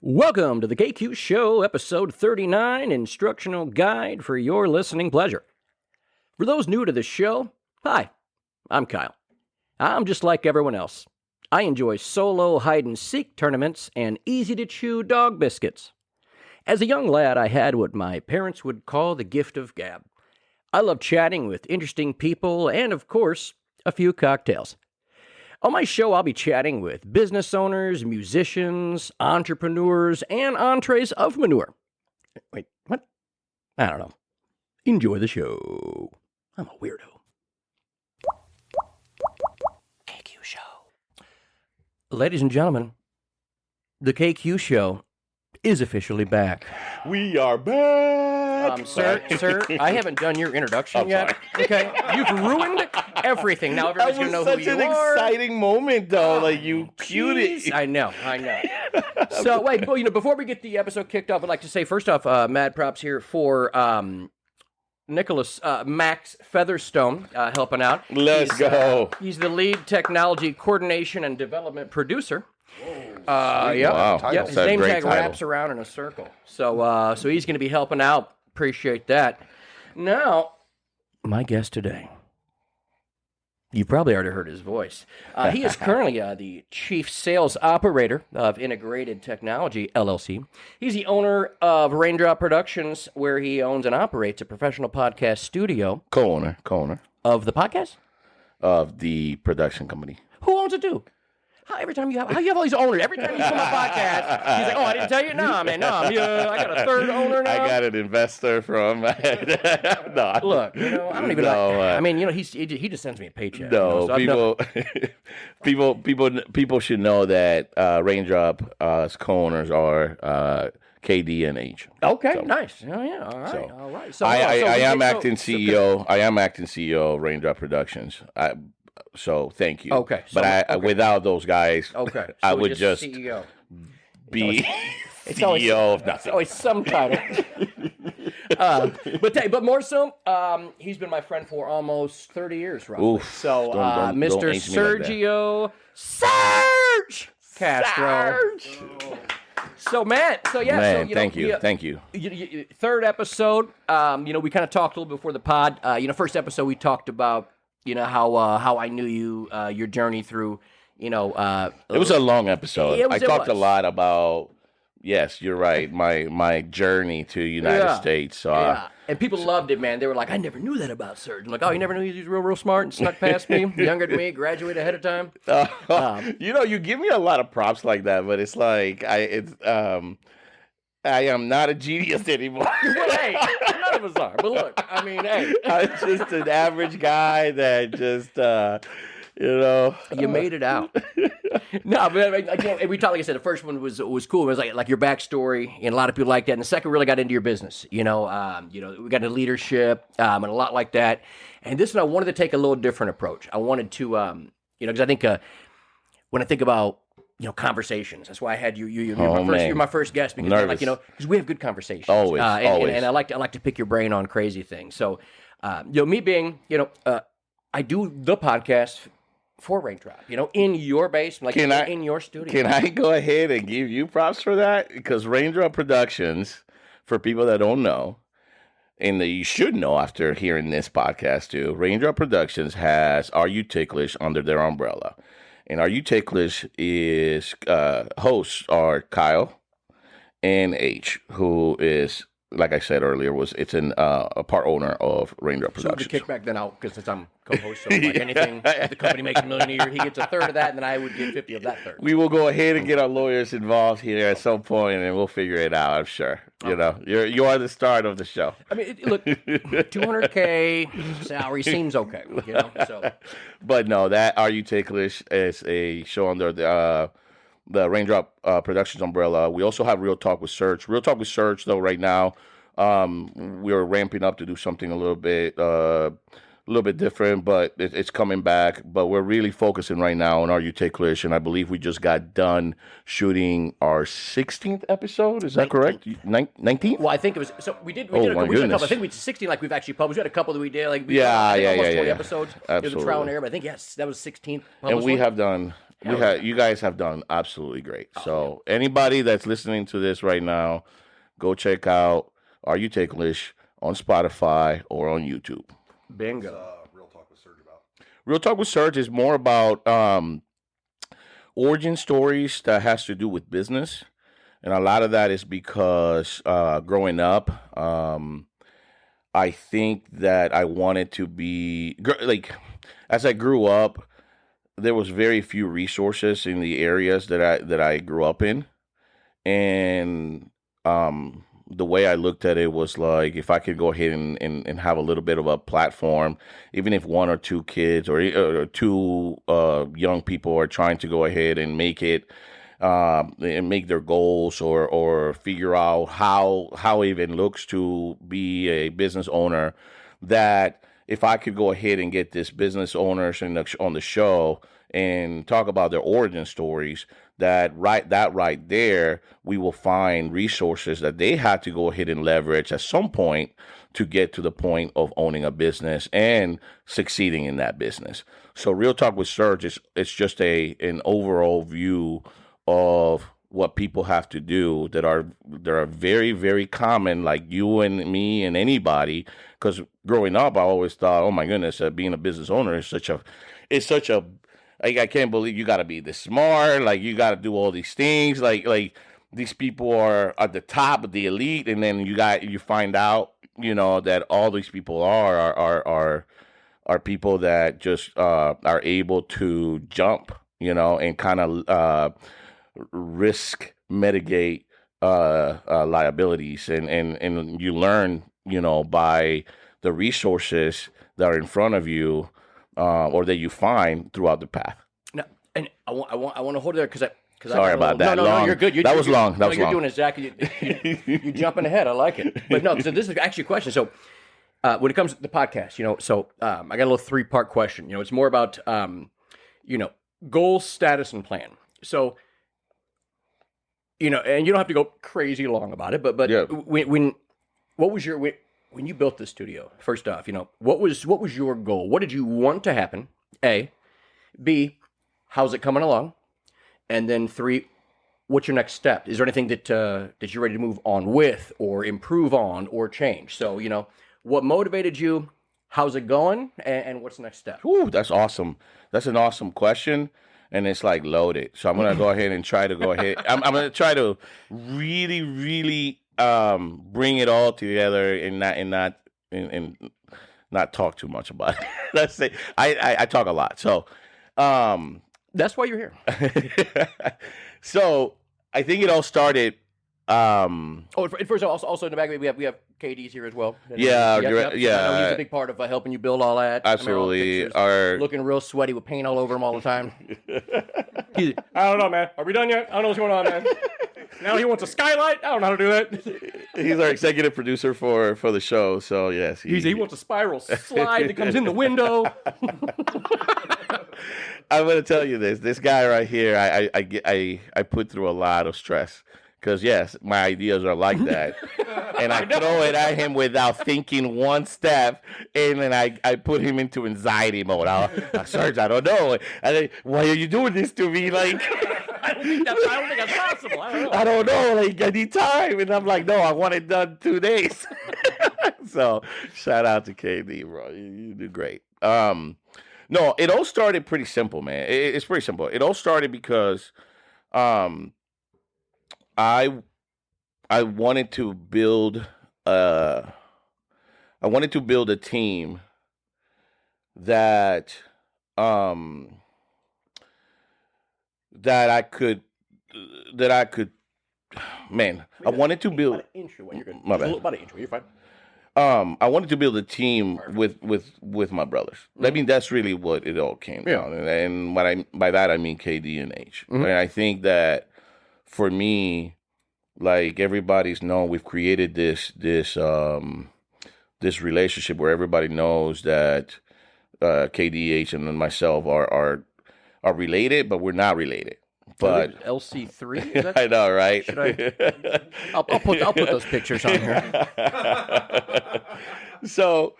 Welcome to the KQ Show, episode 39, Instructional Guide for Your Listening Pleasure. For those new to the show, hi, I'm Kyle. I'm just like everyone else. I enjoy solo hide-and-seek tournaments and easy-to-chew dog biscuits. As a young lad, I had what my parents would call the gift of gab. I love chatting with interesting people and, of course, a few cocktails. On my show, I'll be chatting with business owners, musicians, entrepreneurs, and entrees of manure. Wait, what? I don't know. Enjoy the show. I'm a weirdo. KQ Show. Ladies and gentlemen, the KQ Show is officially back. We are back. Sir, I haven't done your introduction yet. Sorry. Okay, you've ruined everything. Now everybody's gonna know who you are. That was such an exciting moment, though. Like you cued it. I know. So wait, well, before we get the episode kicked off, I'd like to say first off, mad props here for Nicholas Max Featherstone helping out. Let's go. He's the lead technology coordination and development producer. Wow. His name tag wraps around in a circle. So he's going to be helping out. Appreciate that. Now, my guest today. You probably already heard his voice. He is currently the chief sales operator of Integrated Technology, LLC. He's the owner of Raindrop Productions, where he owns and operates a professional podcast studio. Co-owner. Of the podcast? Of the production company. Who owns it too? How you have all these owners? Every time you come on a podcast, he's like, "Oh, I didn't tell you." No, man, I got a third owner now. I got an investor from. Look, I don't even know. He just sends me a paycheck. No, people should know that Raindrop's co-owners are KD and H. Okay, so, nice. Oh yeah, all right. So I am acting CEO. I am acting CEO of Raindrop Productions. So thank you. Okay. But without those guys, I would just CEO. be CEO of nothing. It's always some title. But more so, he's been my friend for almost 30 years, roughly. Oof, so, don't Mr. age me like Sergio Castro. So, man, thank you. Third episode, we kind of talked a little before the pod. First episode we talked about how I knew you, your journey through, it was a long episode. I talked a lot about, yes, you're right, my journey to United States. So, and people loved it, man. They were like, I never knew that about Serge. I'm like, oh, you never knew he was real smart and snuck past me, younger than me, graduated ahead of time. You give me a lot of props like that, but it's like, I am not a genius anymore. Well, hey, none of us are. But look, hey. I'm just an average guy that just, You made it out. No, but we talked, like I said, the first one was cool. It was like your backstory, and a lot of people liked that. And the second really got into your business. We got into leadership and a lot like that. And this one, I wanted to take a little different approach. I wanted to, because I think when I think about conversations. That's why I had you. You're my first guest because because we have good conversations. Always. And I like to pick your brain on crazy things. So, me being, I do the podcast for Raindrop. In your basement, in your studio. Can I go ahead and give you props for that? Because Raindrop Productions, for people that don't know, and that you should know after hearing this podcast too, Raindrop Productions has Are You Ticklish under their umbrella. And Are You Ticklish is hosts are Kyle and H, who is, like I said earlier, a part owner of Raindrop Productions. So the kickback then out, because since I'm co-host, so like anything, if the company makes $1 million a year, he gets a third of that, and then I would get 50 of that third. We will go ahead and get our lawyers involved here at some point, and we'll figure it out. I'm sure. You are the start of the show. I mean, look, $200K salary seems okay. So. But no, that Are You Ticklish is a show under the Raindrop Productions umbrella. We also have Real Talk with Serge. Real Talk with Serge, though, right now, we're ramping up to do something a little bit different, but it's coming back. But we're really focusing right now on Are You Ticklish, and I believe we just got done shooting our 16th episode. Is that correct? 19th? Well, I think it was. So we did a couple. I think we 16 like we've actually published. We had a couple that we did like almost 20 episodes. Absolutely. It was a trial and error, but I think that was 16th. And we have done You guys have done absolutely great. So anybody that's listening to this right now, go check out Are You Ticklish on Spotify or on YouTube. Bingo. What's Real Talk with Sergio about? Real Talk with Serge is more about origin stories that has to do with business. And a lot of that is because growing up, I think that I wanted to be like as I grew up, there was very few resources in the areas that I grew up in, and the way I looked at it was like if I could go ahead and have a little bit of a platform, even if one or two kids or two young people are trying to go ahead and make it and make their goals or figure out how it even looks to be a business owner, that if I could go ahead and get this business owners on the show and talk about their origin stories, that right there, we will find resources that they had to go ahead and leverage at some point to get to the point of owning a business and succeeding in that business. So Real Talk with Serge it's just an overall view of what people have to do that are very, very common, like you and me and anybody. Because growing up, I always thought, oh my goodness, being a business owner is such a like, I can't believe you got to be this smart, like you got to do all these things, like these people are at the top of the elite, and then you find out, that all these people are people that just are able to jump, and kind of risk mitigate liabilities, and you learn, by the resources that are in front of you, or that you find throughout the path. Now, and I want to hold it there because Sorry about that. No, you're good. That was long. You're doing exactly. You're jumping ahead. I like it. But no, so this is actually a question. So when it comes to the podcast, I got a little 3-part question. It's more about goal, status, and plan. So and you don't have to go crazy long about it, but yeah. when you built this studio, first off, what was your goal? What did you want to happen? A, B, how's it coming along? And then 3, what's your next step? Is there anything that you're ready to move on with, or improve on, or change? So what motivated you? How's it going? And what's the next step? Ooh, that's awesome. That's an awesome question. And it's like loaded. So I'm going to go ahead and try to go ahead. I'm going to try to really, really bring it all together and not talk too much about it. Let's say I talk a lot. So that's why you're here. So I think it all started. First of all, also in the back we have KD's here as well. Yeah. I know he's a big part of helping you build all that. Absolutely. Looking real sweaty with paint all over him all the time. I don't know, man. Are we done yet? I don't know what's going on, man. Now he wants a skylight. I don't know how to do that. He's our executive producer for the show. So yes, he wants a spiral slide that comes in the window. I'm going to tell you this. This guy right here, I put through a lot of stress. Because, yes, my ideas are like that. And I throw it at him without thinking one step. And then I put him into anxiety mode. Serge, I don't know. Why are you doing this to me? Like, I don't think that's possible. I don't know. Like, I need time. And I'm like, no, I want it done 2 days. So, shout out to KD, bro. You do great. No, it all started pretty simple, man. It's pretty simple. It all started because I wanted to build a team that I could man, I wanted to build about an inch away. You're good. My bad. About an inch away. You're fine. I wanted to build a team with my brothers. Mm-hmm. I mean, that's really what it all came down. And by that I mean KD and H. Mm-hmm. And I think that for me, like everybody's known, we've created this relationship where everybody knows that KDH and myself are related, but we're not related. But LC3, is that? I know, right? Should I? I'll put those pictures on here. So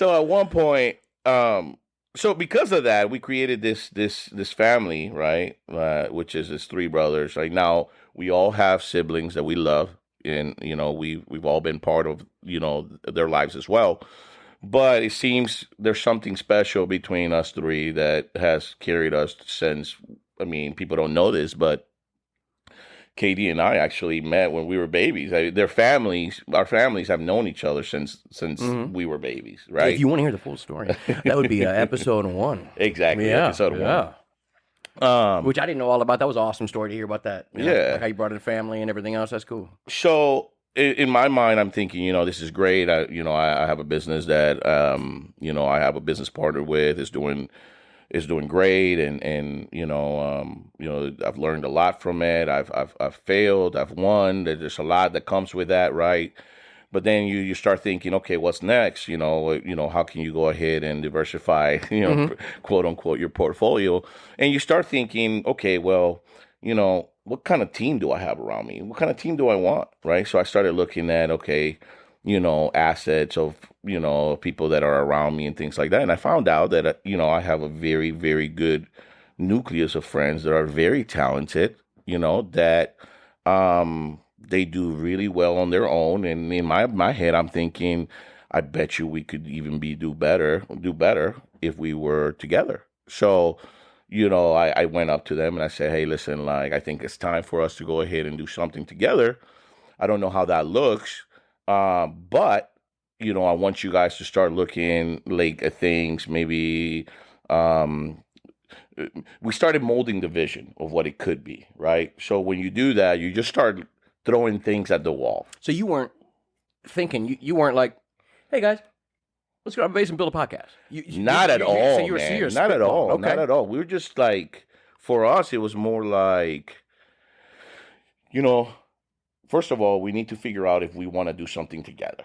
at one point, So because of that, we created this family, right? Which is his three brothers. Right now, we all have siblings that we love, and we've all been part of their lives as well. But it seems there's something special between us three that has carried us since. I mean, people don't know this, but KD and I actually met when we were babies. Our families have known each other since we were babies, If right? you want to hear the full story, that would be episode 1. Exactly, Yeah, episode yeah. 1. Which I didn't know all about. That was an awesome story to hear about that. Yeah. Like how you brought in family and everything else. That's cool. So in my mind, I'm thinking, this is great. I have a business that, I have a business partner with is doing great, and I've learned a lot from it. I've failed, I've won. There's a lot that comes with that, right? But then you start thinking, okay, what's next? How can you go ahead and diversify, quote unquote, your portfolio? And you start thinking, okay, well, what kind of team do I have around me? What kind of team do I want, right? So I started looking at, okay, assets of, people that are around me and things like that. And I found out that, I have a very, very good nucleus of friends that are very talented, that they do really well on their own. And in my head, I'm thinking, I bet you we could even do better if we were together. So, I went up to them and I said, hey, listen, like, I think it's time for us to go ahead and do something together. I don't know how that looks, but I want you guys to start looking like at things. Maybe we started molding the vision of what it could be, right? So when you do that, you just start throwing things at the wall. So you weren't thinking, you weren't like, hey guys, let's go to base and build a podcast. Not at all, so you were man. serious. Not at all. Okay. Not at all. We were just like, for us, it was more like, first of all, we need to figure out if we want to do something together.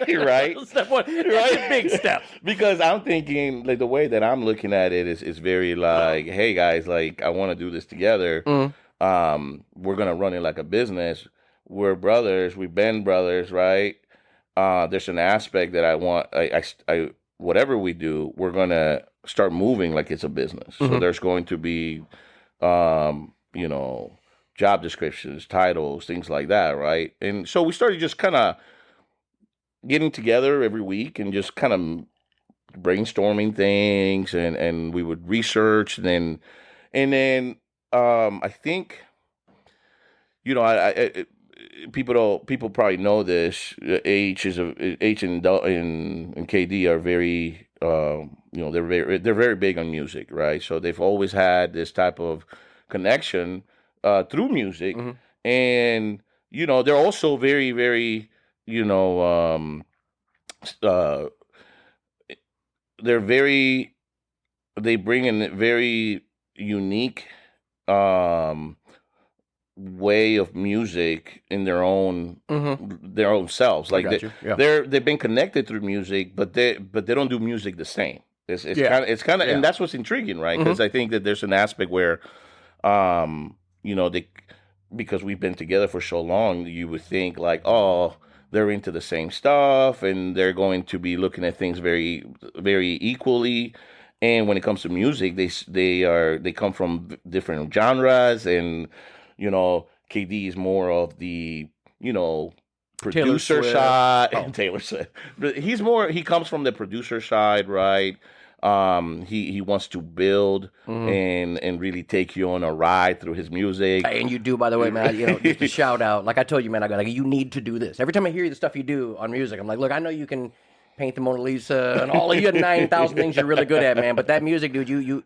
Right? Step one. That's a big step. Because I'm thinking, like, the way that I'm looking at it is very like, hey guys, like, I want to do this together. We're gonna run it like a business. We're brothers. We've been brothers, right? There's an aspect that I want. I whatever we do, we're gonna start moving like it's a business. So there's going to be, job descriptions, titles, things like that, right? And so we started just kind of getting together every week and just kind of brainstorming things, and we would research, and then I think, people probably know this. H and KD are very, they're very big on music, right? So they've always had this type of connection through music, and they're also very, very, uh, they bring in a very unique way of music in their own selves. Like they've been connected through music, but they don't do music the same. It's kind of, and that's what's intriguing, right? Because I think that there's an aspect where, they, because we've been together for so long, you would think like, oh, they're into the same stuff and they're going to be looking at things very, very equally. And when it comes to music, they come from different genres, and KD is more of the producer side. Oh. Taylor Swift. But he comes from the producer side, right? He wants to build and really take you on a ride through his music. And you do, by the way, man. Just a shout out. Like I told you, man, you need to do this. Every time I hear the stuff you do on music, I'm like, look, I know you can paint the Mona Lisa and all of you have 9,000 things you're really good at, man. But that music, dude, you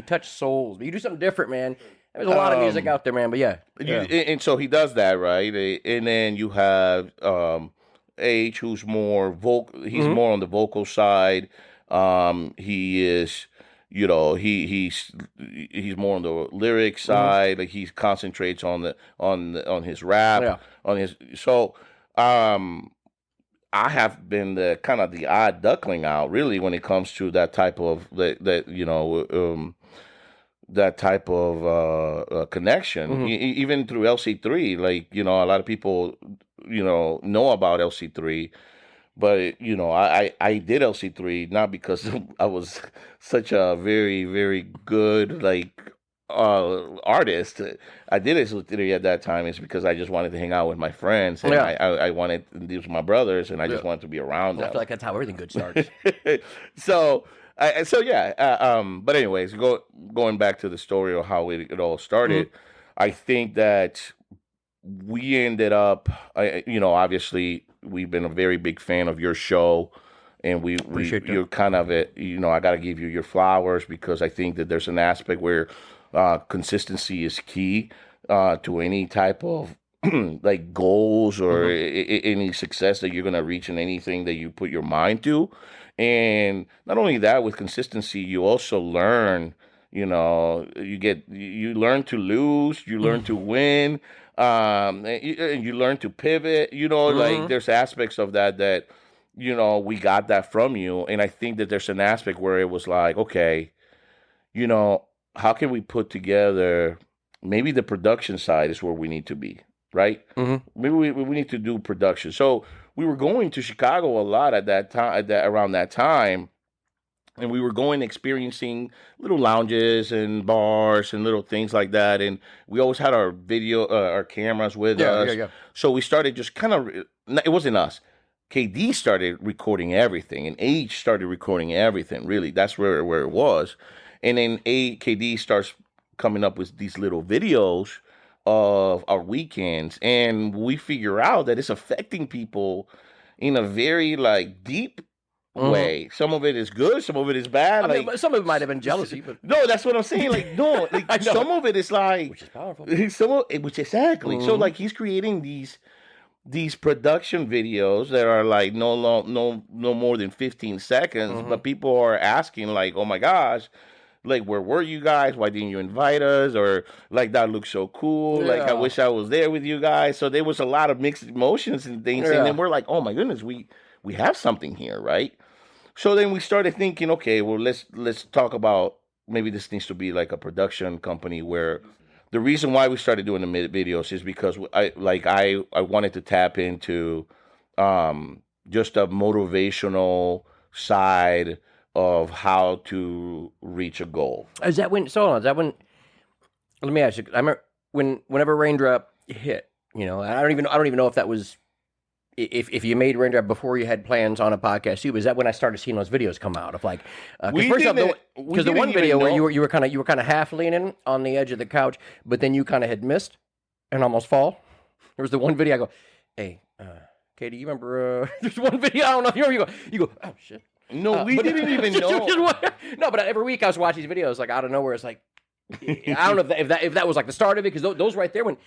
touch souls. You do something different, man. There's a lot of music out there, man. But yeah. And so he does that, right? And then you have H, who's more vocal. He's more on the vocal side. He is, he's more on the lyric side. Like he concentrates on his rap, on his. So, I have been the kind of the odd duckling out, really, when it comes to that type of connection. Even through LC3, like a lot of people know about LC3, But I did LC3 not because I was such a very very good artist. I did LC3 at that time is because I just wanted to hang out with my friends, and Yeah. I wanted these were my brothers, and I just Yeah. wanted to be around I them. feel like that's how everything good starts. So yeah. But anyways, going back to the story of how it all started, I think that we ended up, obviously we've been a very big fan of your show, and Appreciate that. you're kind of I got to give you your flowers because I think that there's an aspect where consistency is key to any type of like goals or any success that you're going to reach in anything that you put your mind to. And not only that, with consistency, you also learn, you learn to lose, you learn to win, and you learn to pivot, like there's aspects of that, we got that from you. And I think that there's an aspect where it was like, okay, how can we put together, maybe the production side is where we need to be, right? Maybe we need to do production. So we were going to Chicago a lot at that time, around that time, and we were going experiencing little lounges and bars and little things like that. And we always had our our cameras with us. Yeah. So we started just kind of, it wasn't us. KD started recording everything, and H started recording everything. Really, that's where it was. And then KD starts coming up with these little videos of our weekends, and we figure out that it's affecting people in a very like deep way. Some of it is good, some of it is bad. I mean, some of it might have been jealousy, but no, that's what I'm saying. Like, no, like some of it is like, which is powerful. which exactly. So like he's creating these production videos that are like no more than 15 seconds, but people are asking like, oh my gosh, like, where were you guys? Why didn't you invite us? Or like, that looks so cool. Like, I wish I was there with you guys. So there was a lot of mixed emotions and things. And then we're like, oh my goodness, we have something here, right? So then we started thinking, okay, well, let's talk about maybe this needs to be like a production company where the reason why we started doing the videos is because I wanted to tap into just a motivational side of how to reach a goal. Is that when? So is that when? Let me ask you. I remember whenever Raindrop hit. I don't even know if that was if you made Raindrop before you had plans on a podcast too. Is that when I started seeing those videos come out of like? Because the one video where you were kind of half leaning on the edge of the couch, but then you kind of had missed and almost fall. There was the one video I go, hey, Katie, you remember? There's one video I don't know if you remember. You go, oh shit. No, we didn't even know. No, but every week I was watching these videos like out of nowhere. It's like I don't know if that was like the start of it, because those right there when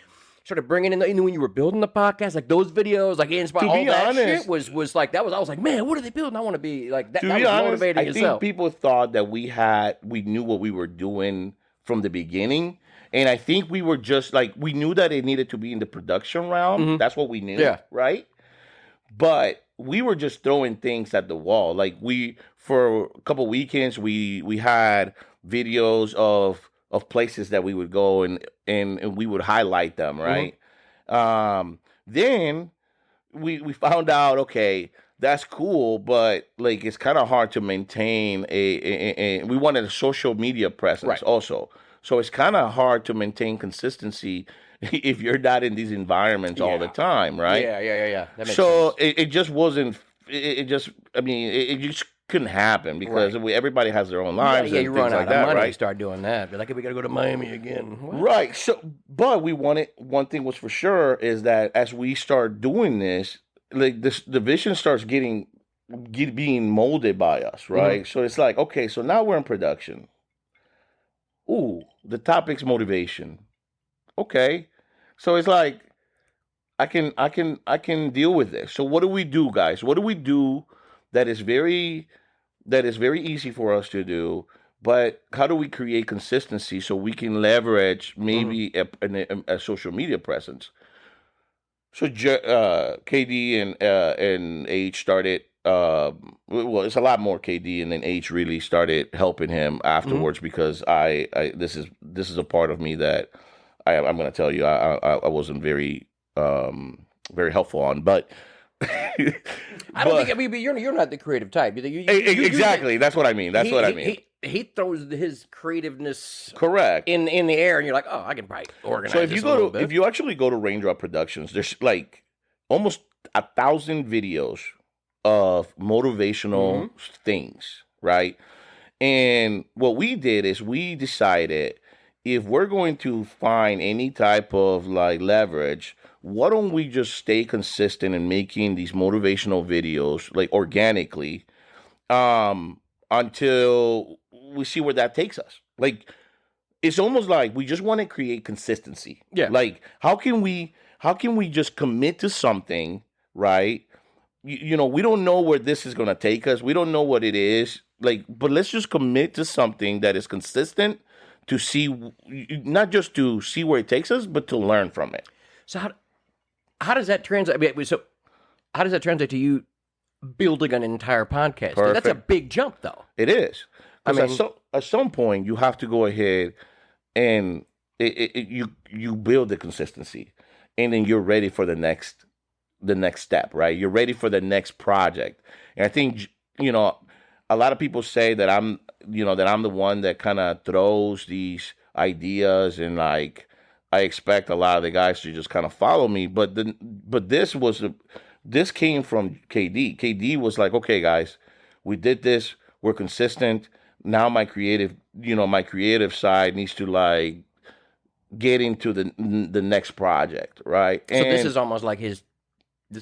started bringing in when you were building the podcast, like those videos, like inspired, all that shit was like that was. I was like, man, what are they building? I want to be like that. That was motivating. I think people thought that we knew what we were doing from the beginning. And I think we were just like, we knew that it needed to be in the production realm. That's what we knew, right? But we were just throwing things at the wall. Like for a couple weekends, we had videos of places that we would go and we would highlight them, right? Then we found out, okay, that's cool, but like it's kind of hard to maintain we wanted a social media presence also. So it's kind of hard to maintain consistency if you're not in these environments all the time, right? Yeah. That makes so sense. it just wasn't. It just couldn't happen because everybody has their own lives. You run out of money. Right? You start doing that. Be like, we got to go to Miami again. What? Right. So, but we wanted. One thing was for sure is that as we start doing this, like the vision starts being molded by us, right? So it's like, okay, so now we're in production. Ooh, the topic's motivation. Okay. So it's like I can deal with this. So what do we do, guys? What do we do that is very easy for us to do, but how do we create consistency so we can leverage maybe a social media presence? So KD and H started well, it's a lot more KD, and then H really started helping him afterwards because this is a part of me that I'm going to tell you I wasn't very very helpful on. But I don't think. I mean, but you're not the creative type. Exactly. That's what I mean. That's what I mean. He throws his creativeness Correct in the air, and you're like, oh, I can probably organize. So if this you a little go to bit. if you actually go to Raindrop Productions, there's like almost 1,000 videos of motivational things, right? And what we did is we decided if we're going to find any type of like leverage, why don't we just stay consistent in making these motivational videos like organically until we see where that takes us. Like it's almost like we just want to create consistency. Yeah. Like how can we just commit to something, right? You know, we don't know where this is going to take us. We don't know what it is. Like, but let's just commit to something that is consistent to see, not just to see where it takes us, but to learn from it. So how does that translate? I mean, so how does that translate to you building an entire podcast? Perfect. That's a big jump, though. It is. I mean, at some point you have to go ahead and you build the consistency, and then you're ready for the next step, right? You're ready for the next project. And I think, you know, a lot of people say that I'm the one that kind of throws these ideas, and like I expect a lot of the guys to just kind of follow me. But this came from KD. KD was like, okay, guys, we did this. We're consistent. Now my creative side needs to like get into the next project, right? So this is almost like this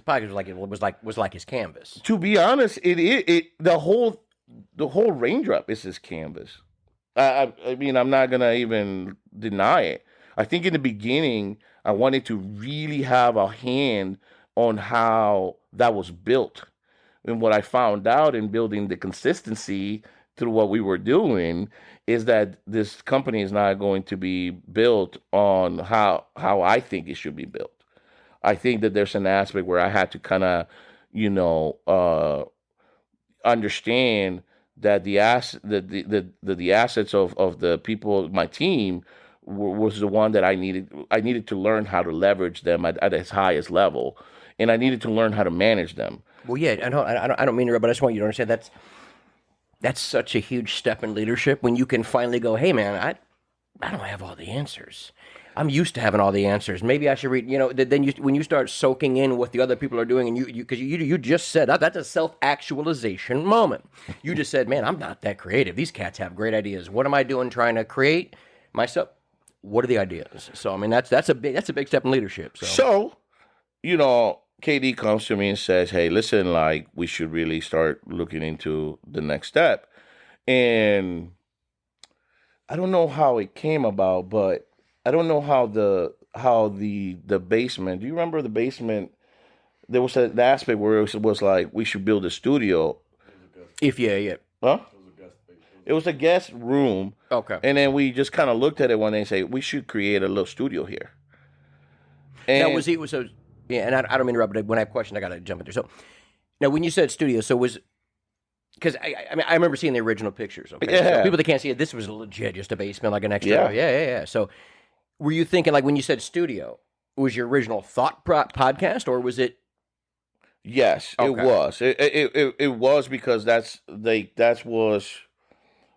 podcast was like his canvas. To be honest, the whole Raindrop is his canvas. I mean, I'm not gonna even deny it. I think in the beginning, I wanted to really have a hand on how that was built. And what I found out in building the consistency through what we were doing is that this company is not going to be built on how I think it should be built. I think that there's an aspect where I had to kind of, understand that the assets of the people, my team, was the one that I needed to learn how to leverage them at its highest level, and I needed to learn how to manage them. Well, yeah, I don't mean to, but I just want you to understand that's such a huge step in leadership when you can finally go, hey man, I don't have all the answers. I'm used to having all the answers. Maybe I should read. Then when you start soaking in what the other people are doing, and you just said that's a self-actualization moment. You just said, man, I'm not that creative. These cats have great ideas. What am I doing trying to create myself? What are the ideas? So I mean, that's a big step in leadership. So KD comes to me and says, hey, listen, like we should really start looking into the next step. And I don't know how it came about, but I don't know how the basement. Do you remember the basement? There was the aspect where it was like we should build a studio. Huh? It was a guest room. Okay. And then we just kind of looked at it one day and say we should create a little studio here. And now and I don't mean to interrupt, but when I have a question, I got to jump in there. So now when you said studio, so was. Because I remember seeing the original pictures. Okay, yeah. So people that can't see it, this was legit, just a basement, like an extra. Yeah. So, were you thinking like when you said studio, was your original thought podcast, or was it? Yes, okay. It was. It was because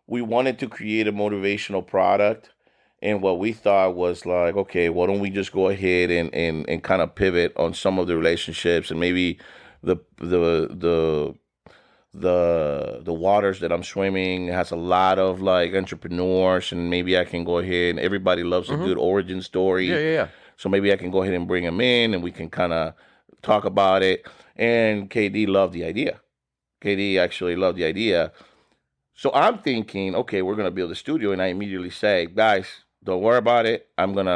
we wanted to create a motivational product, and what we thought was like, okay, why don't we just go ahead and kind of pivot on some of the relationships and maybe the waters that I'm swimming has a lot of like entrepreneurs, and maybe I can go ahead, and everybody loves a good origin story. Yeah. So maybe I can go ahead and bring them in and we can kind of talk about it. And KD loved the idea. KD actually loved the idea. So I'm thinking, okay, we're going to build a studio. And I immediately say, guys, don't worry about it. I'm going to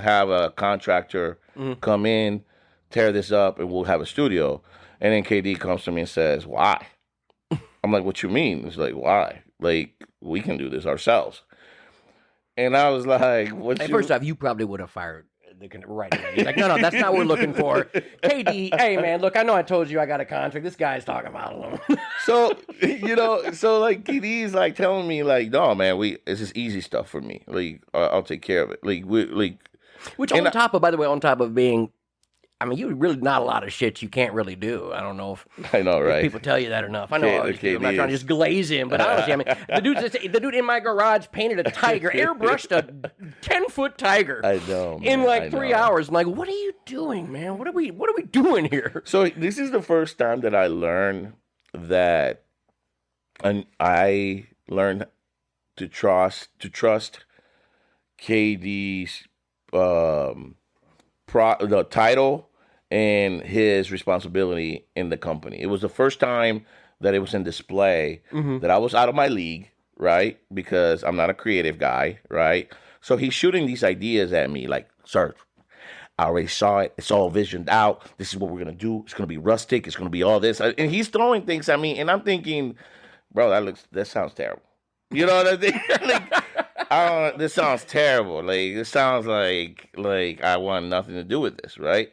have a contractor come in, tear this up, and we'll have a studio. And then KD comes to me and says, why? I'm like, what you mean? It's like, why? Like, we can do this ourselves. And I was like, First off, you probably would have fired the right away. He's like, no, that's not what we're looking for. KD, hey, man, look, I know I told you I got a contract. This guy's talking about it. So like, KD's like telling me, like, no, man, it's just easy stuff for me. Like, I'll take care of it. Like, which on top of, by the way, on top of being I mean, you really not a lot of shit you can't really do. I don't know if I know, if right? people tell you that enough. I know all these people. I'm not trying to just glaze him, but honestly, I mean, the dude in my garage painted a tiger, airbrushed a 10-foot tiger. I know, in man, like I 3 know. hours. I'm like, what are you doing, man? What are we doing here? So this is the first time that I learned that, and I learned to trust KD's the title and his responsibility in the company. It was the first time that it was in display that I was out of my league, right? Because I'm not a creative guy, right? So he's shooting these ideas at me like, sir, I already saw it. It's all visioned out. This is what we're going to do. It's going to be rustic. It's going to be all this. And he's throwing things at me, and I'm thinking, bro, that sounds terrible. You know what I mean? Like, this sounds terrible. Like, this sounds like I want nothing to do with this, right?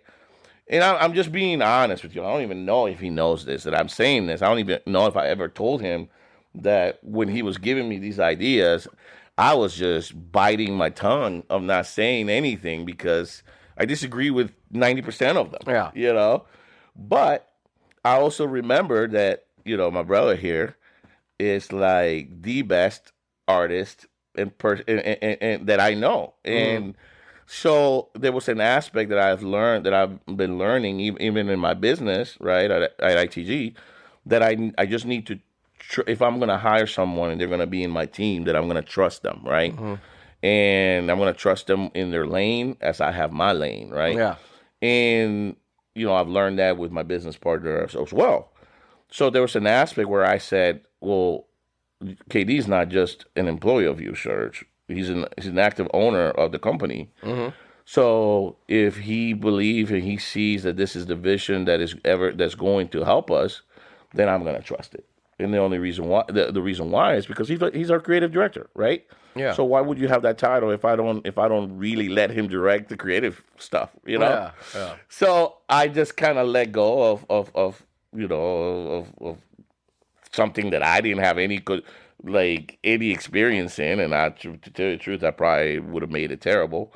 And I'm just being honest with you. I don't even know if he knows this, that I'm saying this. I don't even know if I ever told him that when he was giving me these ideas, I was just biting my tongue of not saying anything because I disagree with 90% of them. Yeah. You know? But I also remember that, my brother here is like the best artist and that I know. And so there was an aspect that I've been learning even in my business, right, at ITG, that I just need to, if I'm going to hire someone and they're going to be in my team, that I'm going to trust them, right? And I'm going to trust them in their lane as I have my lane, right? Yeah. And, I've learned that with my business partner as well. So there was an aspect where I said, well, KD's not just an employee of you, Serge. He's an active owner of the company. So if he believes and he sees that this is the vision that's going to help us, then I'm going to trust it. And the only reason why the reason why is because he's our creative director, right? Yeah. So why would you have that title if I don't really let him direct the creative stuff, Yeah. So I just kind of let go of something that I didn't have any experience in, and to tell you the truth, I probably would have made it terrible.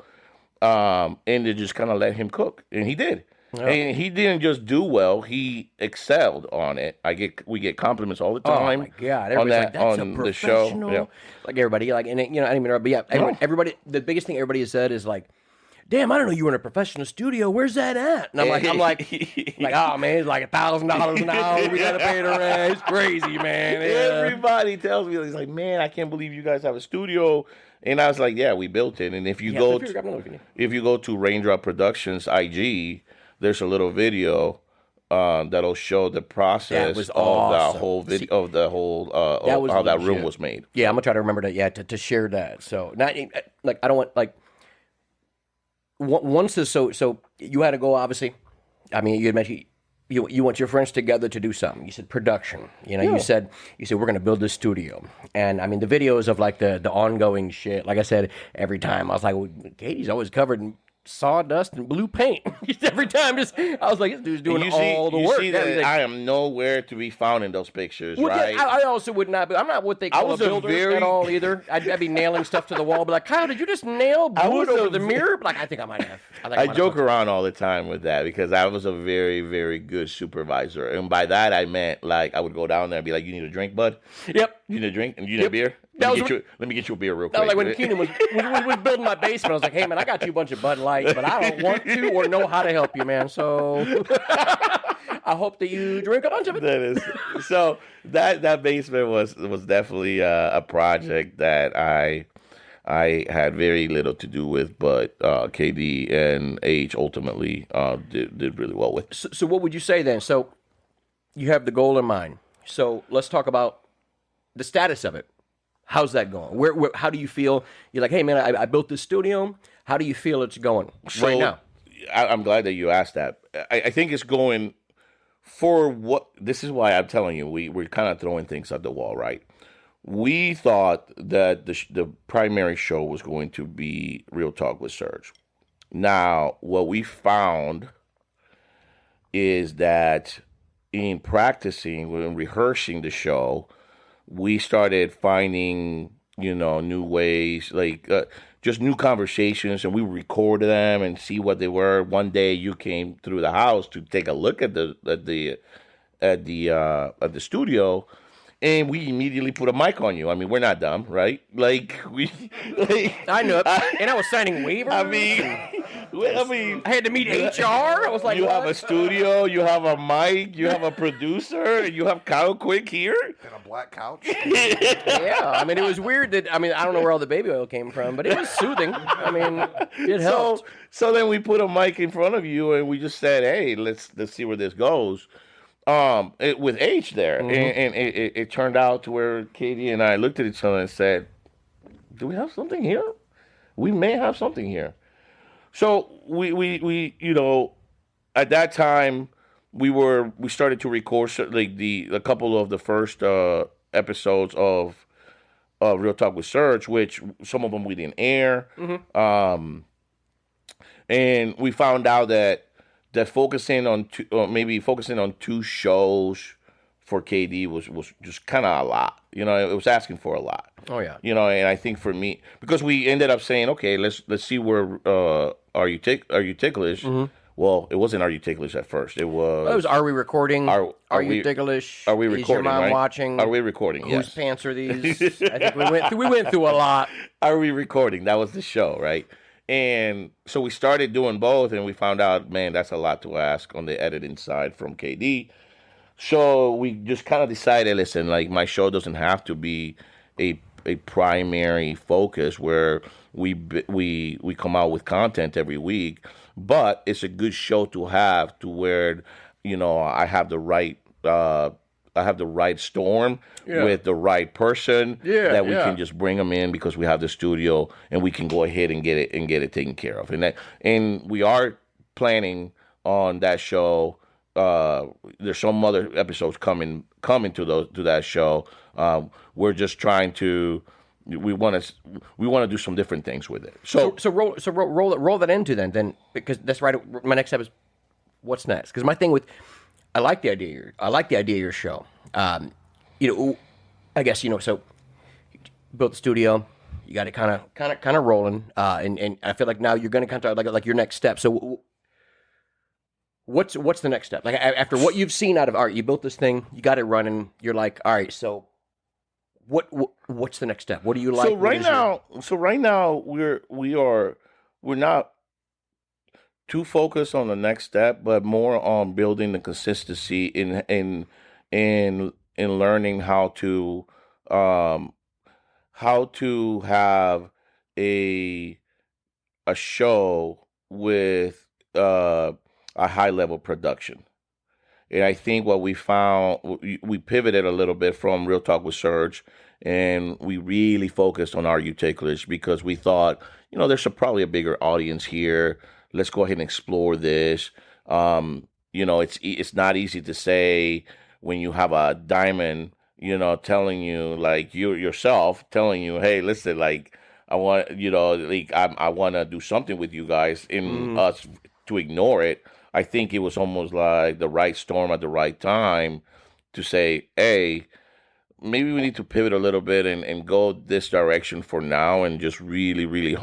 And to just kind of let him cook, and he did. Yeah. And he didn't just do well; he excelled on it. We get compliments all the time. Oh my god! Everybody's like, that's on a the show. professional. Yeah. Like everybody, like, and I didn't even. But yeah, everybody. The biggest thing everybody has said is like, damn, I don't know you were in a professional studio. Where's that at? And I'm like, oh man, it's like $1,000 an hour. We gotta pay the rent. It's crazy, man. Yeah. Everybody tells me, he's like, man, I can't believe you guys have a studio. And I was like, yeah, we built it. And if you go to Raindrop Productions IG, there's a little video that'll show the process of awesome. the whole video of the whole how that room was made. Yeah, I'm gonna try to remember that. Yeah, to share that. So not like I don't want like. Once so you had to go, obviously. I mean, you had mentioned you want your friends together to do something. You said production. You said we're going to build this studio. And I mean, the videos of like the ongoing shit. Like I said, every time I was like, well, Katie's always covered in sawdust and blue paint. Every time, I was like, this dude's doing all the work. You see that I am nowhere to be found in those pictures, well, right? Yeah, I also would not be. I'm not what they call a builder at all either. I'd be nailing stuff to the wall. Be like, Kyle, did you just nail wood over the mirror? But like, I think I might have. I joke around all the time with that because I was a very, very good supervisor. And by that, I meant like I would go down there and be like, you need a drink, bud? Yep. You need a drink? And you need a beer? Let me get you a beer real quick. That was like when Keenan was building my basement. I was like, hey, man, I got you a bunch of Bud Light, but I don't want to or know how to help you, man. So I hope that you drink a bunch of it. That is. So that basement was definitely a project that I had very little to do with, but KD and H ultimately did really well with. So what would you say then? So you have the goal in mind. So let's talk about the status of it. How's that going? Where how do you feel? You're like, hey, man, I built this studio. How do you feel it's going right now? I'm glad that you asked that. I think it's going for what. This is why I'm telling you, we're kind of throwing things at the wall, right? We thought that the primary show was going to be Real Talk with Serge. Now, what we found is that in practicing, when rehearsing the show, we started finding, new ways, like just new conversations, and we record them and see what they were. One day you came through the house to take a look at the studio, and we immediately put a mic on you. I mean, we're not dumb, right? Like we, I know, and I was signing waivers. I mean, I had to meet HR. I was like, you what? have a studio, you have a mic, you have a producer, and you have Kyle Quick here. And a black couch. Yeah, I mean, it was weird that, I mean, I don't know where all the baby oil came from, but it was soothing. I mean, it helped. So then we put a mic in front of you, and we just said, hey, let's see where this goes. With H there, and it turned out to where Katie and I looked at each other and said, do we have something here? We may have something here. So we at that time we started to record like a couple of the first episodes of Real Talk with Serge, which some of them we didn't air. And we found out that focusing on two shows for KD was just kind of a lot. You know, it was asking for a lot. Oh yeah. You know, and I think for me, because we ended up saying, okay, let's see where Are You Ticklish? Well, it wasn't Are You Ticklish at first. It was Are We Recording? Are we You Ticklish? Are we Is recording? your mom right? watching? Are we recording? Whose Yes. pants are these? I think we went through a lot. Are we recording? That was the show, right? And so we started doing both, and we found out, man, that's a lot to ask on the editing side from KD. So we just kind of decided, listen, like my show doesn't have to be a primary focus where we come out with content every week, but it's a good show to have to where, you know, I have the right storm with the right person that we can just bring them in because we have the studio and we can go ahead and get it taken care of. And we are planning on that show. There's some other episodes coming to that show. We're just trying to. We want to do some different things with it. So roll that into then because that's right. My next step is what's next. Because my thing with I like the idea of your show. You know, I guess, you know, so you built the studio, you got it kind of rolling, and I feel like now you're going to kind of like your next step. So what's the next step? Like after what you've seen out of art, you built this thing, you got it running. You're like, all right, so what's the next step? What do you like? So right now we're not too focused on the next step, but more on building the consistency in learning how to have a show with a high level production. And I think what we found, we pivoted a little bit from Real Talk with Serge, and we really focused on Are You Ticklish because we thought, you know, there's probably a bigger audience here. Let's go ahead and explore this. You know, it's not easy to say when you have a diamond, you know, telling you like you yourself telling you, hey, listen, like I want, you know, like I want to do something with you guys, and us to ignore it. I think it was almost like the right storm at the right time to say, hey, maybe we need to pivot a little bit and go this direction for now and just really, really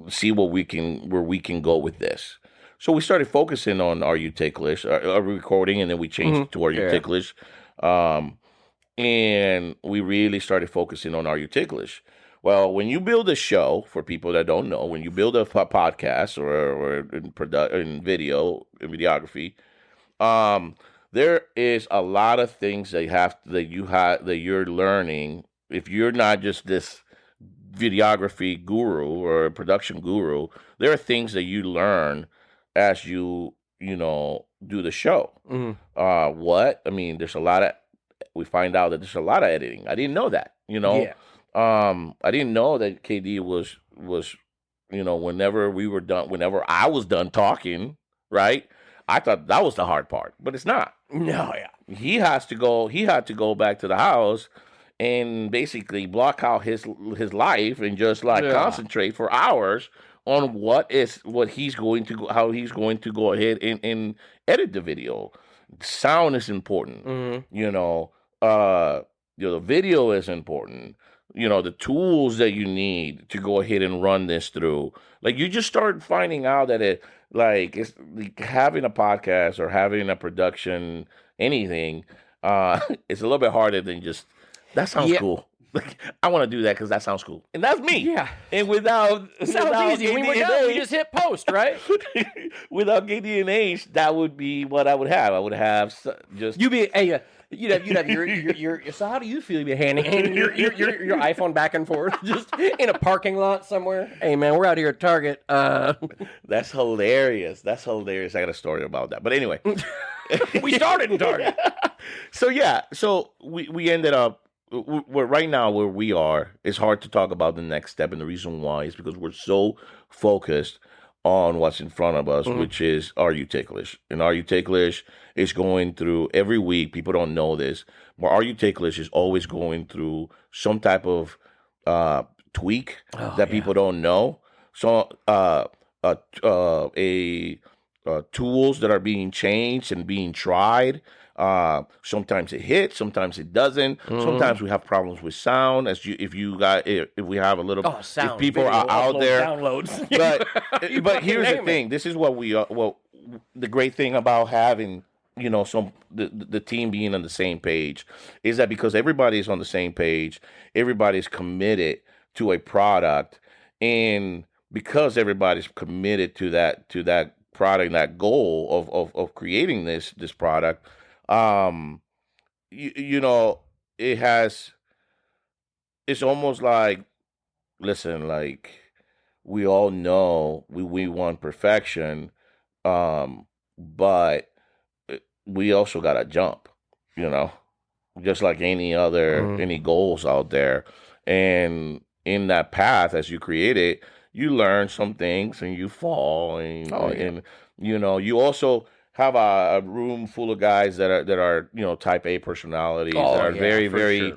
see where we can go with this. So we started focusing on Are You Ticklish, recording, and then we changed it to Are You Ticklish. And we really started focusing on Are You Ticklish. Well, when you build a show, for people that don't know, when you build a podcast or in videography, there is a lot of things that you're learning. If you're not just this videography guru or production guru, there are things that you learn as you do the show. We find out that there's a lot of editing. I didn't know that, you know. Yeah. I didn't know that KD was, you know, whenever I was done talking, right? I thought that was the hard part, but it's not. No, yeah. He had to go back to the house and basically block out his life and just concentrate for hours on how he's going to go ahead and edit the video. Sound is important. The video is important. the tools that you need to go ahead and run this through. Like you just start finding out that it's like having a podcast or having a production, anything, it's a little bit harder than just, that sounds cool. Like, I want to do that because that sounds cool. And that's me. Yeah. And without easy. When we're done, we just hit post, right? Without KD&H, that would be what I would have. I would have just... You'd have your so how do you feel? You'd be handing your iPhone back and forth just in a parking lot somewhere. Hey, man, we're out here at Target. That's hilarious. That's hilarious. I got a story about that. But anyway. We started in Target. So we ended up, we're right now where we are, it's hard to talk about the next step, and the reason why is because we're so focused on what's in front of us, which is Are You Ticklish? And Are You Ticklish is going through every week. People don't know this, but Are You Ticklish is always going through some type of tweak that people don't know. So tools that are being changed and being tried. Sometimes it hits, sometimes it doesn't. Sometimes we have problems with sound. If we have a little, sound, if people are out there, downloads. But here's the thing. This is what we are. Well, the great thing about having the team being on the same page is that because everybody's on the same page, everybody's committed to a product, and because everybody's committed to that product, that goal of creating this product. It's almost like, listen, like we all know we want perfection, but we also got to jump, just like any goals out there. And in that path, as you create it, you learn some things and you fall, and you also have a room full of guys that are type A personalities that are very sure.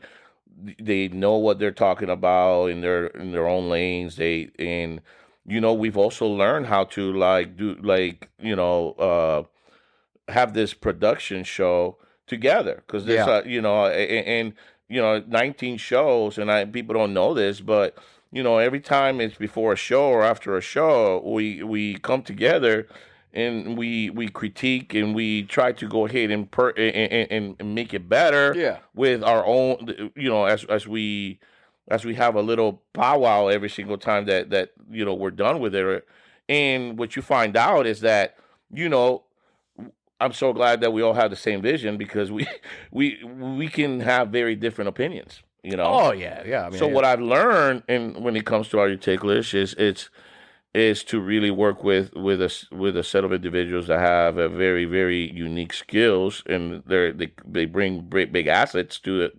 They know what they're talking about in their own lanes. We've also learned how to have this production show together, because there's 19 shows, and people don't know this, but every time it's before a show or after a show, we come together and we critique and we try to go ahead and make it better with our own, as we have a little powwow every single time that we're done with it. And what you find out is that, I'm so glad that we all have the same vision, because we can have very different opinions, Oh yeah. What I've learned, and when it comes to Are You Ticklish, is to really work with a set of individuals that have a very, very unique skills, and they bring big assets to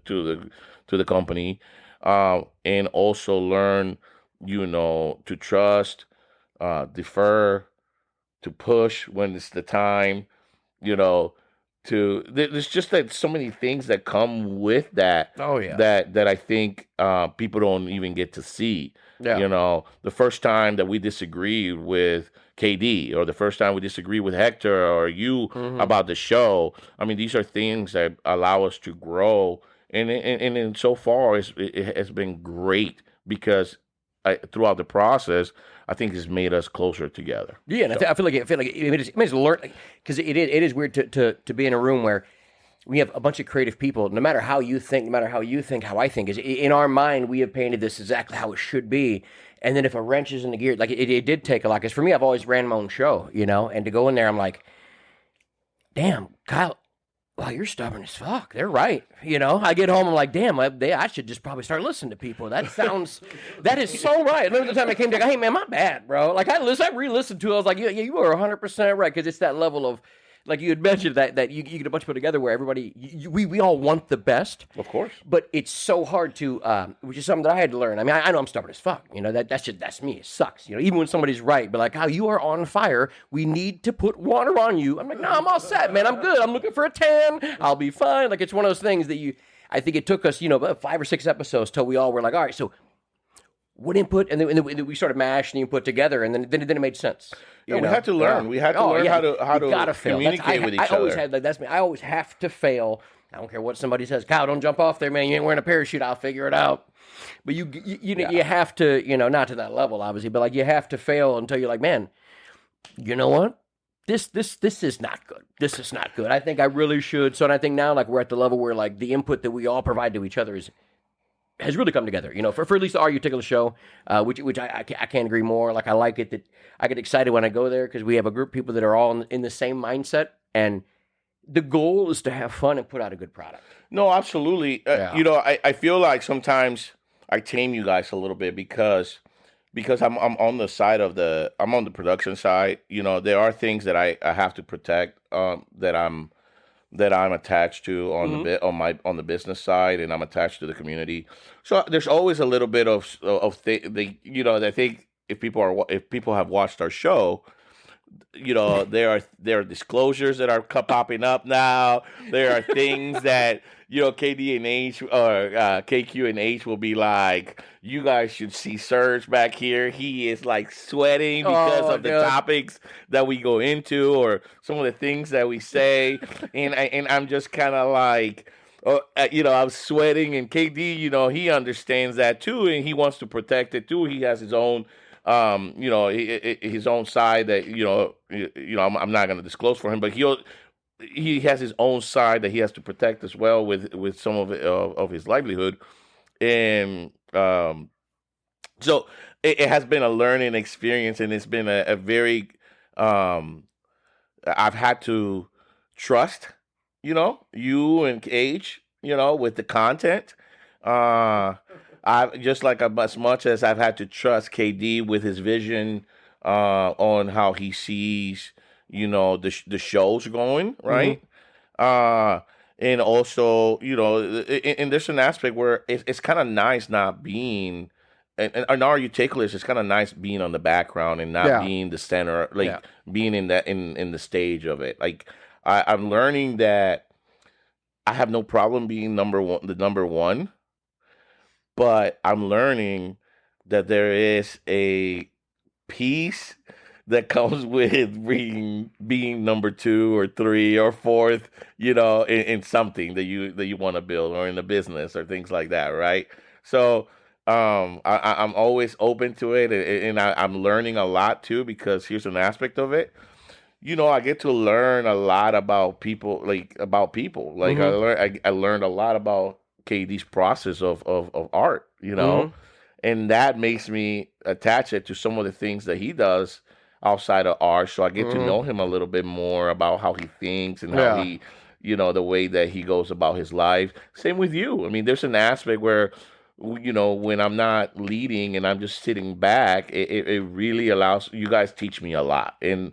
the company, and also learn, to trust, defer, to push when it's the time, there's just like so many things that come with that. Oh yeah. That I think people don't even get to see. Yeah. The first time that we disagreed with KD, or the first time we disagreed with Hector or you about the show, I mean, these are things that allow us to grow, and so far it has been great, because throughout the process, I think it's made us closer together. Yeah, and I feel like it makes learn, because it is weird to be in a room where we have a bunch of creative people. No matter how you think, how I think, is in our mind we have painted this exactly how it should be. And then if a wrench is in the gear, like it did take a lot. Because for me, I've always ran my own show, and to go in there, I'm like, damn, Kyle. Wow, you're stubborn as fuck. They're right. I get home, I'm like, damn, I should just probably start listening to people. That is so right. I remember the time I came to, hey, man, my bad, bro. Like, I re-listened to it. I was like, yeah, you are 100% right. Because it's that level of, like you had mentioned, that you get a bunch of people together where everybody, we all want the best. Of course. But it's so hard to, which is something that I had to learn. I mean, I know I'm stubborn as fuck. That's me. It sucks. Even when somebody's right, but like, you are on fire. We need to put water on you. I'm like, no, I'm all set, man. I'm good. I'm looking for a 10. I'll be fine. Like, it's one of those things that I think it took us, about 5 or 6 episodes till we all were like, all right, so what input, and then we started mashing and put together, and then it made sense. We had to learn. We had to learn how to communicate with each other. I always have to fail I don't care what somebody says. Kyle, don't jump off there, man. You ain't wearing a parachute. I'll figure it out. But you have to, not to that level, obviously, but like you have to fail until you're like, man, you know what? This is not good. This is not good. I think I really should. So, and I think now, like, we're at the level where, like, the input that we all provide to each other has really come together. For at least the Are You Ticklish show, which I can't agree more. Like, I like it that I get excited when I go there because we have a group of people that are all in the same mindset, and the goal is to have fun and put out a good product. No, absolutely. I feel like sometimes I tame you guys a little bit because I'm on the side of I'm on the production side. There are things that I have to protect that I'm attached to on the business side, and I'm attached to the community. So there's always a little bit of I think if people have watched our show, there are disclosures that are popping up now. There are things that KD and H or KQ and H will be like, you guys should see Serge back here. He is like sweating because of the topics that we go into or some of the things that we say, and I'm just kind of like, I'm sweating, and KD, he understands that too, and he wants to protect it too. He has his own. His own side that I'm not going to disclose for him, but he has his own side that he has to protect as well with some of his livelihood, and so it has been a learning experience, and it's been a very I've had to trust you and Age with the content. I just like as much as I've had to trust KD with his vision on how he sees, the shows going, right? And also, and there's an aspect where it's kind of nice not being, and Are You Ticklish, it's kind of nice being on the background and not being the center, being in that in the stage of it. Like I'm learning that I have no problem being the number one. But I'm learning that there is a piece that comes with being number 2 or 3 or 4th, in something that you want to build or in a business or things like that, right? So I'm always open to it, and I'm learning a lot too, because here's an aspect of it. I get to learn a lot about people, like I learned a lot about KD's process of art, and that makes me attach it to some of the things that he does outside of art. So I get to know him a little bit more about how he thinks and how he, the way that he goes about his life. Same with you. I mean, there's an aspect where, when I'm not leading and I'm just sitting back, it really allows you guys teach me a lot. And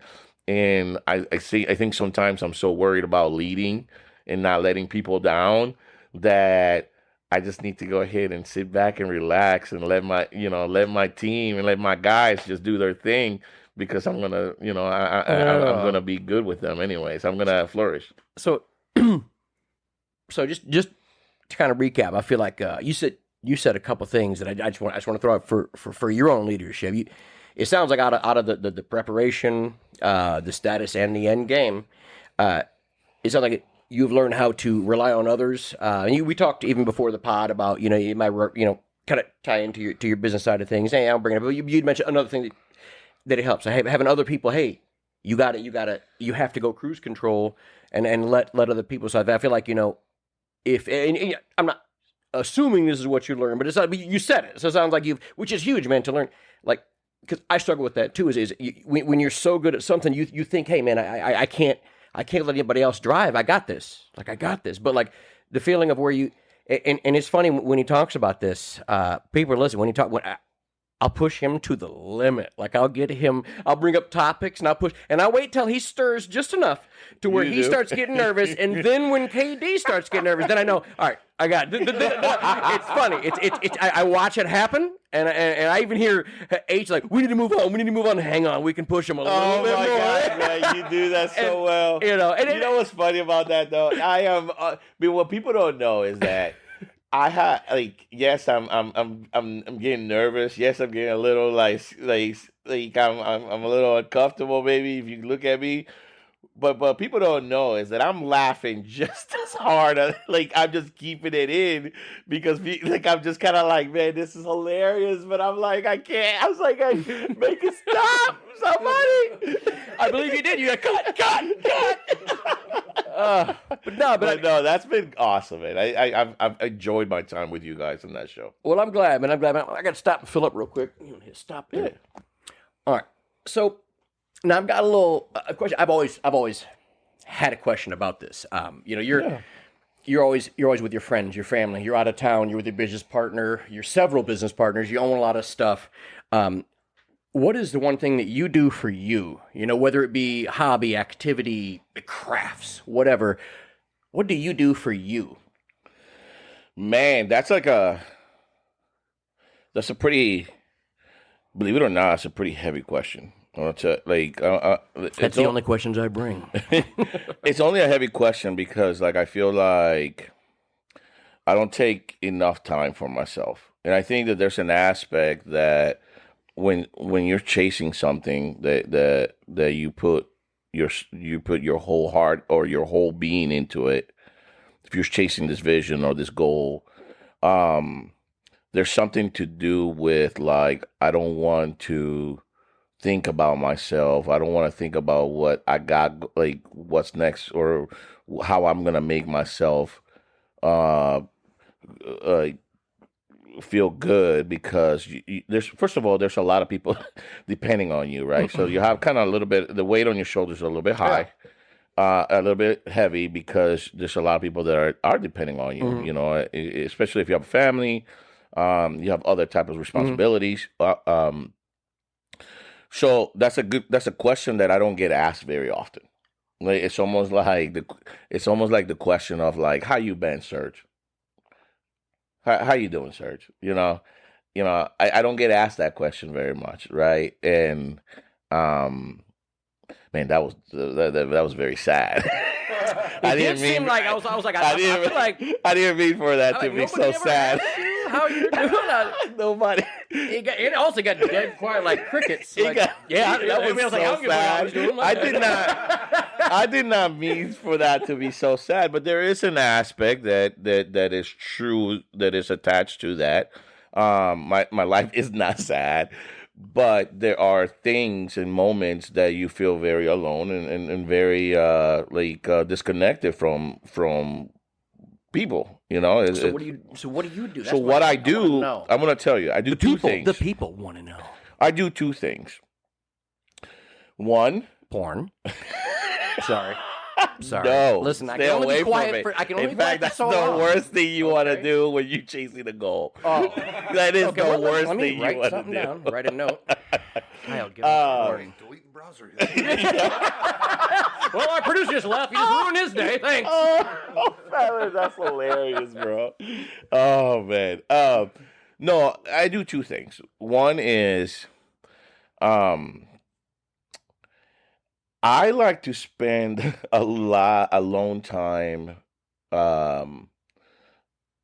I think sometimes I'm so worried about leading and not letting people down that I just need to go ahead and sit back and relax and let my team and let my guys just do their thing, because I'm gonna, I'm gonna be good with them anyways. I'm gonna flourish. So just to kind of recap, I feel like you said a couple things that I just want to throw out for your own leadership. It sounds like out of the preparation, the status, and the end game, it sounds like you've learned how to rely on others. And we talked even before the pod about, you might work, kind of tie into your business side of things. Hey, I'll bring it up. But you'd mentioned another thing that it helps. Having other people, hey, you have to go cruise control and let other people. So I feel like, and I'm not assuming this is what you learned, but it's not, you said it. So it sounds like which is huge, man, to learn. Like, because I struggle with that too. When you're so good at something, you think, hey, man, I can't let anybody else drive. I got this. Like, I got this. But like the feeling of where you, and it's funny when he talks about this, people listen, when I'll push him to the limit. Like, I'll bring up topics, and I'll wait till he stirs just enough to where he starts getting nervous. And then when KD starts getting nervous, then I know, all right, I got it. It's funny. I watch it happen. And I even hear H like, we need to move on. Hang on, we can push him a little bit more. Oh my God, man, you do that so well. And you know what's funny about that though? I am. What people don't know is that I have yes, I'm getting nervous. Yes, I'm getting a little like I'm a little uncomfortable. Maybe if you look at me, But people don't know is that I'm laughing just as hard. Like I'm just keeping it in because like I'm just kind of like, man, this is hilarious. But I'm like, I can't. I was like, make it stop, somebody. I believe you did. You got cut. But no, that's been awesome, man. I've enjoyed my time with you guys on that show. Well, I'm glad, man. I got to stop and fill up real quick. Hit stop there. Yeah. All right. So now I've got a question. I've always had a question about this. You're always with your friends, your family. You're out of town. You're with your business partner. You're several business partners. You own a lot of stuff. What is the one thing that you do for you? Whether it be hobby, activity, crafts, whatever. What do you do for you? Man, that's a pretty, believe it or not, it's a pretty heavy question. That's the only questions I bring. It's only a heavy question because, like, I feel like I don't take enough time for myself, and I think that there's an aspect that when you're chasing something that you put your whole heart or your whole being into it. If you're chasing this vision or this goal, there's something to do with, like, I don't want to think about myself. I don't want to think about what I got, like what's next or how I'm gonna make myself feel good, because there's, first of all, there's a lot of people depending on you, right? So you have kind of a little bit, the weight on your shoulders are a little bit high, a little bit heavy, because there's a lot of people that are depending on you. Especially if you have a family, you have other type of responsibilities. So that's a question that I don't get asked very often. Like, it's almost like the question of, like, how you been, Serge? How you doing, Serge? I don't get asked that question very much, right? And man, that was very sad. I didn't mean for that to be so sad. How you doing? Nobody. It also got dead quiet like crickets. That was so sad. I did not mean for that to be so sad, but there is an aspect that is true, that is attached to that. My life is not sad, but there are things and moments that you feel very alone and very disconnected from people. So what do you do? So what I do, I'm going to tell you. I do two things. The people want to know. I do two things. One, porn. Sorry. No, listen, I stay can only away be quiet from it. for. I can only In fact, that's so the long. worst thing you want to do when you're chasing a goal. Oh, that is the worst let me thing you write want to something do. down. Write a note. I'll give a warning. Delete the browser. Well, our producer just left. He just ruined his day. Thanks. Oh, that's hilarious, bro. Oh, man. No, I do two things. One is, I like to spend a lot alone time,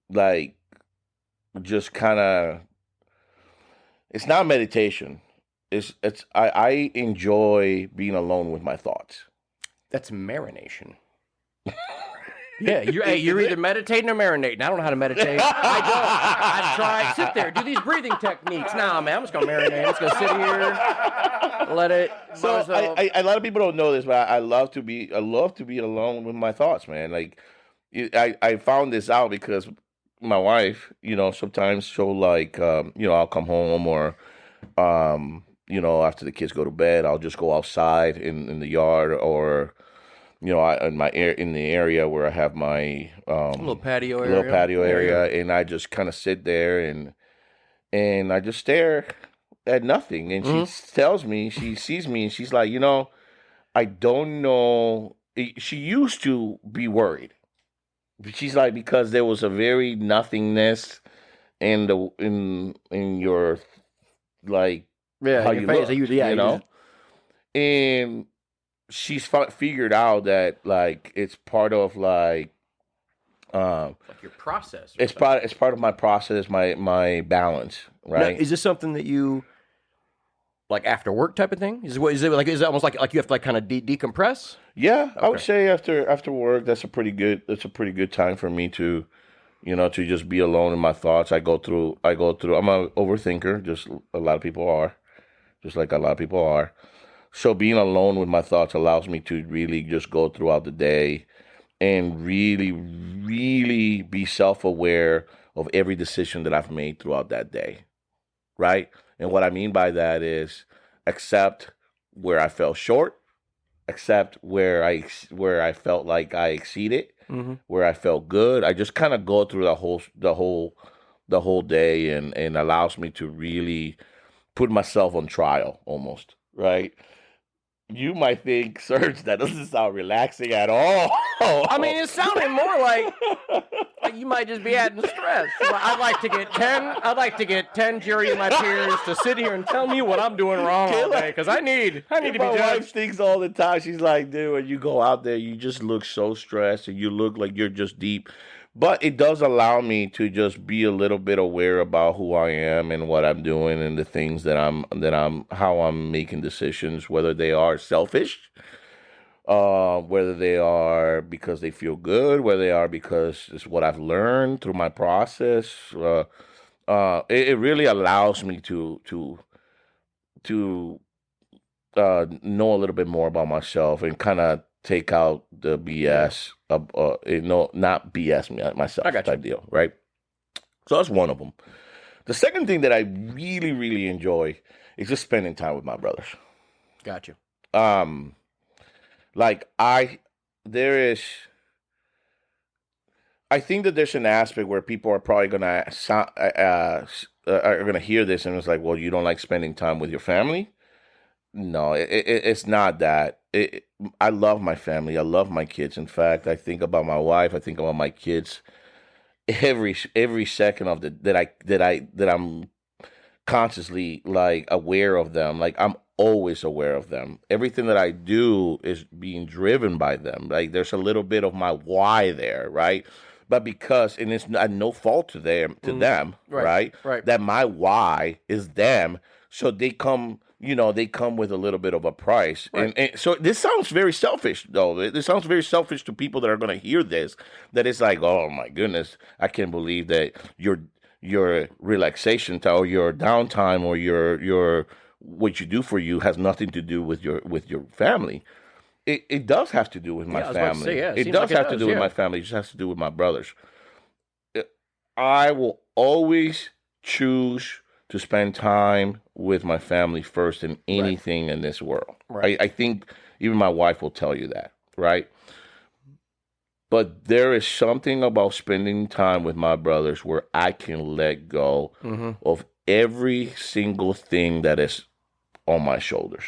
like, just kind of. It's not meditation. I enjoy being alone with my thoughts. That's marination. Yeah, you're either meditating or marinating. I don't know how to meditate. I don't. I try. Sit there, do these breathing techniques. Nah, man, I'm just gonna marinate. I'm just gonna sit here, let it. So a lot of people don't know this, but I love to be alone with my thoughts, man. Like, I found this out because my wife, sometimes she'll, like, I'll come home, or after the kids go to bed, I'll just go outside in the yard, or in the area where I have my little patio area, and I just kind of sit there and I just stare at nothing. And she tells me, she sees me, and she's like, I don't know. She used to be worried. She's like, because there was a very nothingness in your, like, how you look, and she's figured out that, like, it's part of, like your process. It's part of my process, my balance, right? Now, is this something that you like after work type of thing? Is it almost like you have to like kind of decompress? Yeah, I would Okay. say after work, that's a pretty good time for me to, to just be alone in my thoughts. I go through. I'm a overthinker, just a lot of people are, just like a lot of people are. So being alone with my thoughts allows me to really just go throughout the day and really, really be self-aware of every decision that I've made throughout that day, right? And what I mean by that is accept where I fell short, accept where I felt like I exceeded, Mm-hmm. where I felt good. I just kind of go through the whole day, and allows me to really put myself on trial almost, right? You might think, Serge, that doesn't sound relaxing at all. I mean, it sounded more like you might just be adding stress. I'd like to get 10. I'd like to get 10 Jerry and my peers to sit here and tell me what I'm doing wrong all day, because I need to be My wife judged. thinks all the time. She's like, dude, when you go out there, you just look so stressed and you look like you're just deep. But it does allow me to just be a little bit aware about who I am and what I'm doing and the things how I'm making decisions, whether they are selfish, whether they are because they feel good, whether they are because it's what I've learned through my process. It really allows me to know a little bit more about myself and kind of take out the BS, not BS myself I got you. type deal, right? So that's one of them. The second thing that I really, really enjoy is just spending time with my brothers. Got you. Like I think that there's an aspect where people are probably gonna hear this and it's like, well, you don't like spending time with your family. No, it's not that. I love my family. I love my kids. In fact, I think about my wife. I think about my kids every second of that I'm consciously like aware of them. Like I'm always aware of them. Everything that I do is being driven by them. Like there's a little bit of my why there, right? But because and it's not no fault to them, right? Right. That my why is them, so they come. They come with a little bit of a price. Right. And so this sounds very selfish, though. This sounds very selfish to people that are going to hear this, that it's like, oh, my goodness, I can't believe that your relaxation time or your downtime or your what you do for you has nothing to do with your family. It does have to do with my I was about to family. say, yeah, it It seems does like it have to does, do with yeah. my family. It just has to do with my brothers. I will always choose to spend time with my family first in anything in this world. Right. I think even my wife will tell you that, right? But there is something about spending time with my brothers where I can let go of every single thing that is on my shoulders.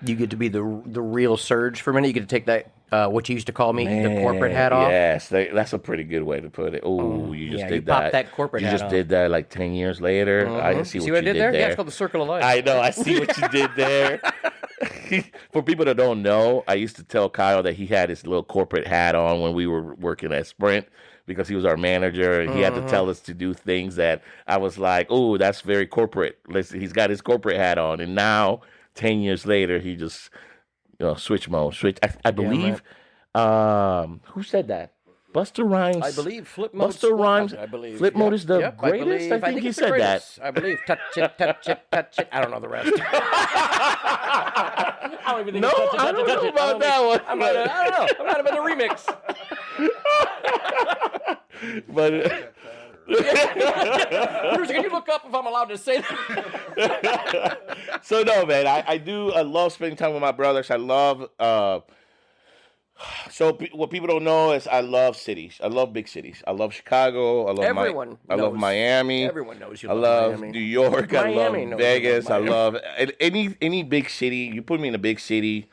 You get to be the real Surge for a minute. You get to take that what you used to call me the corporate hat off. Yes, that's a pretty good way to put it. Oh, you just yeah, did you that. popped that corporate You hat just off. did that like 10 years later. I see what I you did did there? there. Yeah, it's called the Circle of Life. I know. I see what you did there. For people that don't know, I used to tell Kyle that he had his little corporate hat on when we were working at Sprint because he was our manager and he had to tell us to do things that I was like, oh, that's very corporate. Listen, he's got his corporate hat on. And now, 10 years later, he just, switch mode. I believe, who said that? Buster Rhymes. I believe flip mode. Buster Rhymes. I believe Flip mode is the Yep, greatest. I think he it's the said that. greatest. I believe touch it, touch it, touch it. I don't know the rest. I don't even think No, it's touch it, I touch don't it, touch know it. about that one. I don't know. I might have been the remix. But Bruce, can you look up if I'm allowed to say that? so no, man, I love spending time with my brothers. I love what people don't know is I love cities. I love big cities. I love Chicago. I love I love Miami. Everyone knows you I love love Miami. New York. I Miami love knows Vegas. you love I Miami. love any big city. You put me in a big city,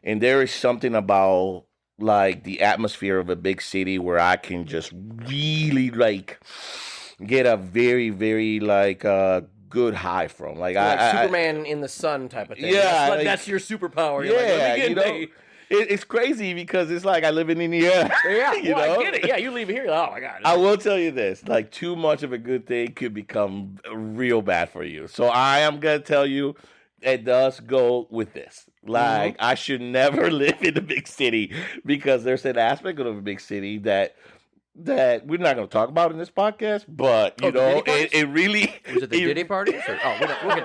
and there is something about like the atmosphere of a big city where I can just really like get a very, very like good high from. Like Superman in the sun type of thing. Yeah, that's your superpower. You're yeah, like, let me get it's crazy because it's like I live in Indiana. Yeah, you know? I get it. Yeah, you leave it here. Oh my god. I will tell you this: like too much of a good thing could become real bad for you. So I am gonna tell you, it does go with this. Like, I should never live in a big city because there's an aspect of a big city that we're not going to talk about in this podcast, but you know, it really was it the Diddy parties? Or,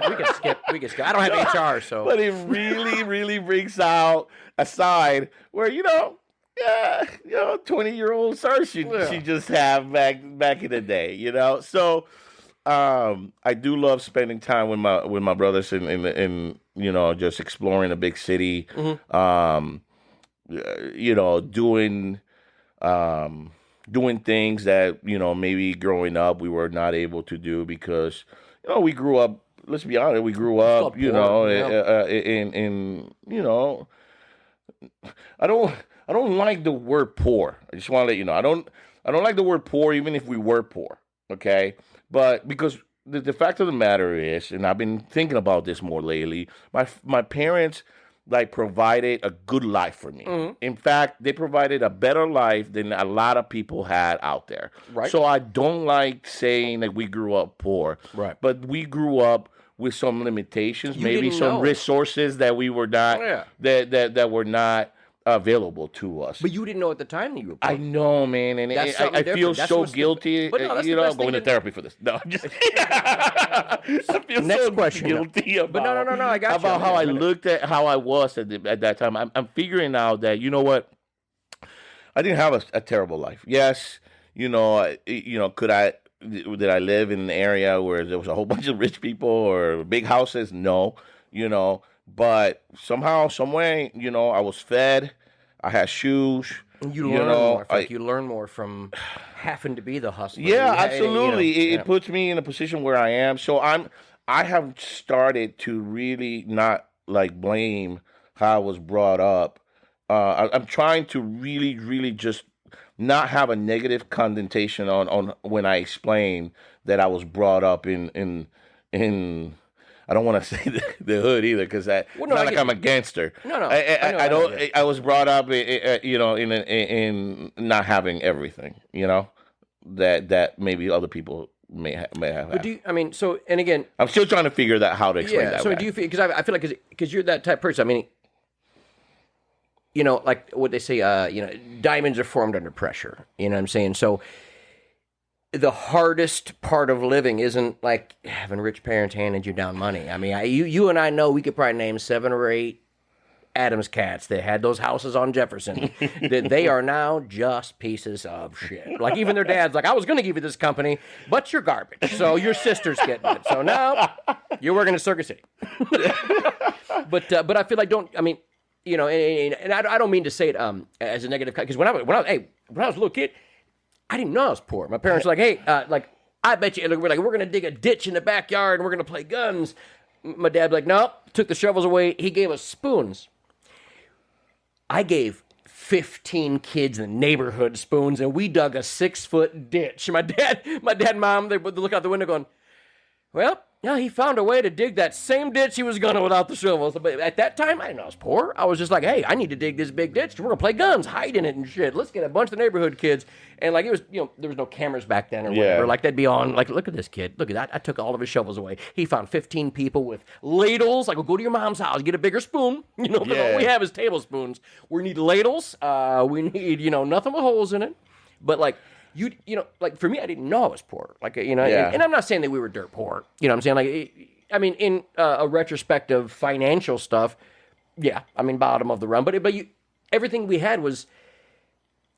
we can skip. We can skip. I don't have HR, so. But it really, really brings out a side where you know, 20-year-old Sergio she just have back in the day, you know. So, I do love spending time with my brothers and you know, just exploring a big city. You know, doing things that, you know, maybe growing up we were not able to do because, you know, we grew up, let's be honest, we grew up, you know, in you know, I don't like the word poor. I just want to let you know, I don't like the word poor even if we were poor, okay? But because the fact of the matter is, and I've been thinking about this more lately, my parents like provided a good life for me. In fact, they provided a better life than a lot of people had out there. Right. So I don't like saying that we grew up poor. Right. But we grew up with some limitations, maybe some know. resources that we were not that were not available to us. But you didn't know at the time that you were poor. I know, man, and I feel so guilty. You know, I'm going to therapy for this. No, I'm just I feel Next so question, guilty about. But no, I got about you. how I looked at how I was at that time. I'm figuring out that, you know what, I didn't have a terrible life. Yes, you know, did I live in an area where there was a whole bunch of rich people or big houses? No, you know, but somehow, some way, you know, I was fed. I had shoes. You learn more. You learn more from having to be the hustler. Yeah, absolutely. It puts me in a position where I am. So I have started to really not like blame how I was brought up. I'm trying to really, really just not have a negative connotation on when I explain that I was brought up in I don't want to say the hood either because it's not like I'm a gangster. No, I don't. I was brought up, you know, in not having everything, you know, that maybe other people may have. But do you, I mean, so, and again, I'm still trying to figure that how to explain that. So do you feel? Because I feel like because you're that type of person. I mean, you know, like what they say, you know, diamonds are formed under pressure. You know what I'm saying? So the hardest part of living isn't like having rich parents handing you down money. I mean, you and I know we could probably name 7 or 8 Adams cats that had those houses on Jefferson that they are now just pieces of shit. Like even their dad's like, I was going to give you this company, but you're garbage. So your sister's getting it. So now you're working at Circuit City. But I feel like you know, and I don't mean to say it as a negative, because when I was a little kid, I didn't know I was poor. My parents were like, hey, I bet you, we're going to dig a ditch in the backyard and we're going to play guns. My dad like, no, took the shovels away. He gave us spoons. I gave 15 kids in the neighborhood spoons, and we dug a 6-foot ditch. My dad and mom, they would look out the window going, well, yeah, he found a way to dig that same ditch he was gonna without the shovels. But at that time, I didn't know I was poor. I was just like, hey, I need to dig this big ditch. We're gonna play guns, hide in it and shit. Let's get a bunch of the neighborhood kids. And like it was, you know, there was no cameras back then or whatever. Like they'd be on, like, look at this kid. Look at that. I took all of his shovels away. He found 15 people with ladles. Like, we'll go to your mom's house, get a bigger spoon. You know, all we have is tablespoons. We need ladles. We need, you know, nothing with holes in it. But like, you know, like for me, I didn't know I was poor. Like, you know, and I'm not saying that we were dirt poor. You know what I'm saying? Like, I mean, in a retrospective financial stuff, yeah, I mean, bottom of the run. But everything we had was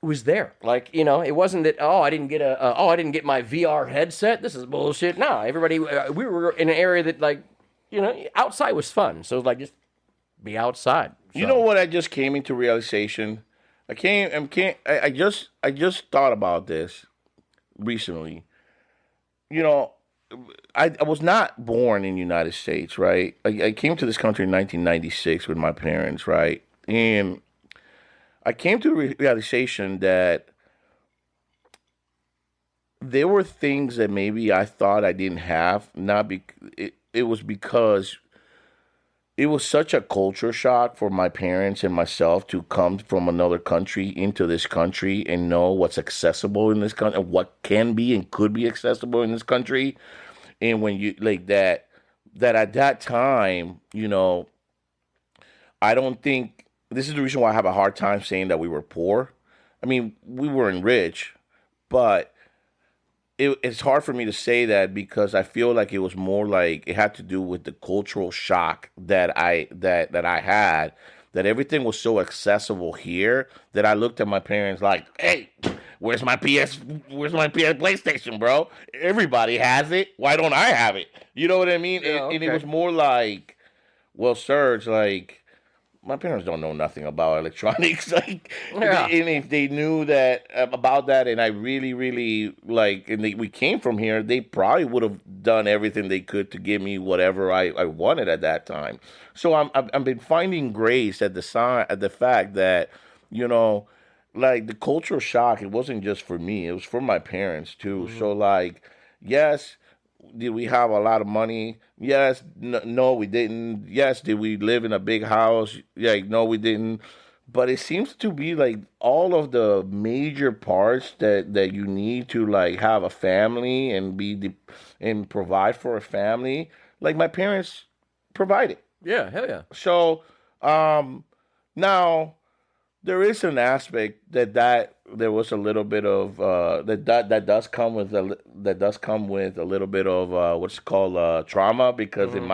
there. Like, you know, it wasn't that, I didn't get my VR headset. This is bullshit. No, everybody, we were in an area that, like, you know, outside was fun. So it was like, just be outside. So. You know what? I just came into realization. I just thought about this recently. You know, I was not born in the United States, right? I came to this country in 1996 with my parents, right? And I came to the realization that there were things that maybe I thought I didn't have. It was because it was such a culture shock for my parents and myself to come from another country into this country and know what's accessible in this country and what can be and could be accessible in this country. And when you like that, that at that time, I don't think this is the reason why I have a hard time saying that we were poor. I mean, we weren't rich, but it's hard for me to say that because I feel like it was more like it had to do with the cultural shock that I had, that everything was so accessible here that I looked at my parents like, hey, where's my PS PlayStation, bro? Everybody has it. Why don't I have it? You know what I mean? Yeah, And it okay. was more like, well, Serge, like my parents don't know nothing about electronics. Like, Yeah. and if they knew that about that, and I really, really like, and we came from here, they probably would have done everything they could to give me whatever I wanted at that time. So I've been finding grace at the fact that you know, like the cultural shock. It wasn't just for me; it was for my parents too. Mm-hmm. So like, yes, did we have a lot of money? Yes. No, we didn't. Yes. Did we live in a big house? Yeah. No, we didn't. But it seems to be like all of the major parts that you need to like have a family and and provide for a family. Like my parents provided. Yeah, hell yeah. So now there is an aspect that there was a little bit of that does come with a little bit of what's called trauma because Mm-hmm.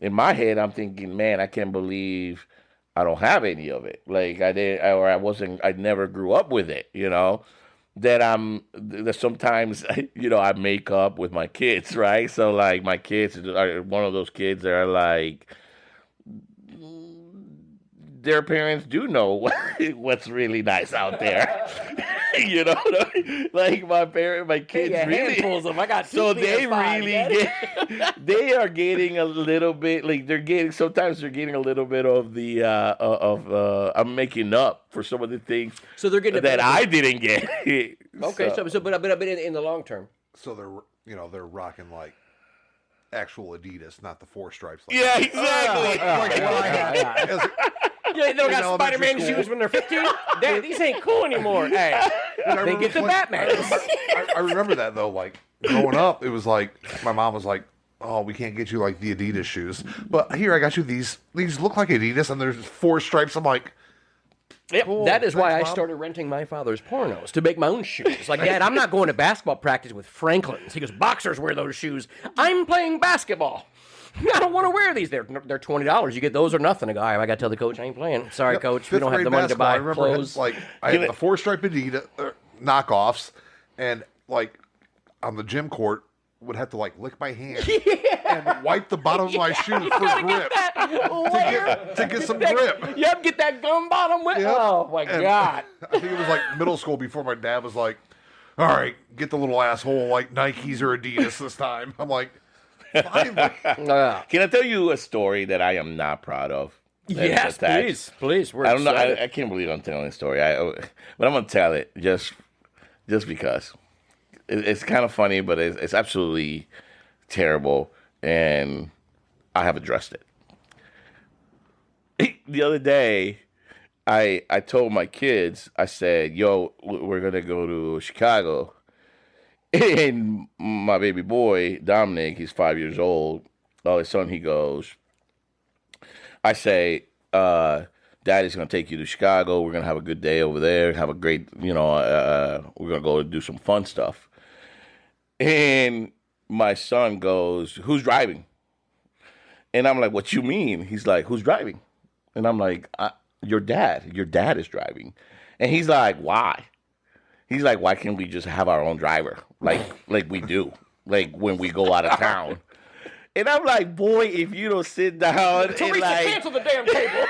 in my head I'm thinking, man, I can't believe I don't have any of it. Like or I wasn't, I never grew up with it. That sometimes I make up with my kids, right? So like my kids are one of those kids that are like their parents do know what's really nice out there. Like my kids Yeah, really. handfuls of them. I got two So they PS5, really Daddy. they are getting a little bit like sometimes they're getting a little bit of the I'm making up for some of the things So they're getting a that benefit. I didn't get. Okay, but in the long term. So they're rocking like actual Adidas, not the four stripes. Like Yeah, that. exactly. Like what I had. As- Yeah, they don't In got elementary Spider-Man school. shoes when they're 15. These ain't cool anymore. Hey, they get the Batman. I remember that though. Like growing up, it was like my mom was like, "Oh, we can't get you like the Adidas shoes, but here I got you these. These look like Adidas, and there's four stripes." I'm like, Yep, Cool. that is why Thanks, I Mom. started renting my father's pornos to make my own shoes. Like, Dad, I'm not going to basketball practice with Franklin's. He goes, boxers wear those shoes. I'm playing basketball. I don't want to wear these. They're $20. You get those or nothing. I go, all right, I got to tell the coach I ain't playing. Sorry, Yep, coach. We fifth don't have grade the money to basketball, buy I remember clothes. Like I had the four stripe Adidas knockoffs, and like on the gym court would have to like lick my hand and wipe the bottom of my shoe for grip to get some grip. Yep, get that gum bottom with. Yep. Oh my And God. I think it was like middle school before my dad was like, "All right, get the little asshole like Nikes or Adidas this time." I'm like, "Finally." Can I tell you a story that I am not proud of? that is Yes, attached? please. We're I don't know. excited. I can't believe I'm telling this story. But I'm gonna tell it just because it's kind of funny, but it's absolutely terrible, and I have addressed it. The other day, I told my kids, I said, "Yo, we're gonna go to Chicago," and my baby boy Dominic, he's 5 years old. Oh, his son, he goes. I say, Daddy's gonna take you to Chicago. We're gonna have a good day over there. Have a great, we're gonna go do some fun stuff. And my son goes, "Who's driving?" And I'm like, "What you mean?" He's like, "Who's driving?" And I'm like, "Your dad. Your dad is driving." And he's like, "Why?" He's like, "Why can't we just have our own driver, like we do, like when we go out of town?" And I'm like, "Boy, if you don't sit down and Teresa, like." cancel the damn table.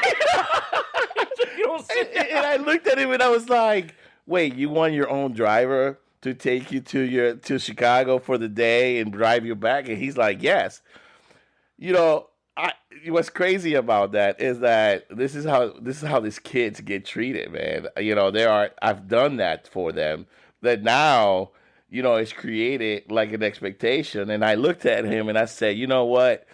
You don't sit down. And I looked at him and I was like, "Wait, you want your own driver to take you to Chicago for the day and drive you back?" And he's like, "Yes." What's crazy about that is that this is how these kids get treated, man. I've done that for them. That now, it's created like an expectation. And I looked at him and I said, "You know what?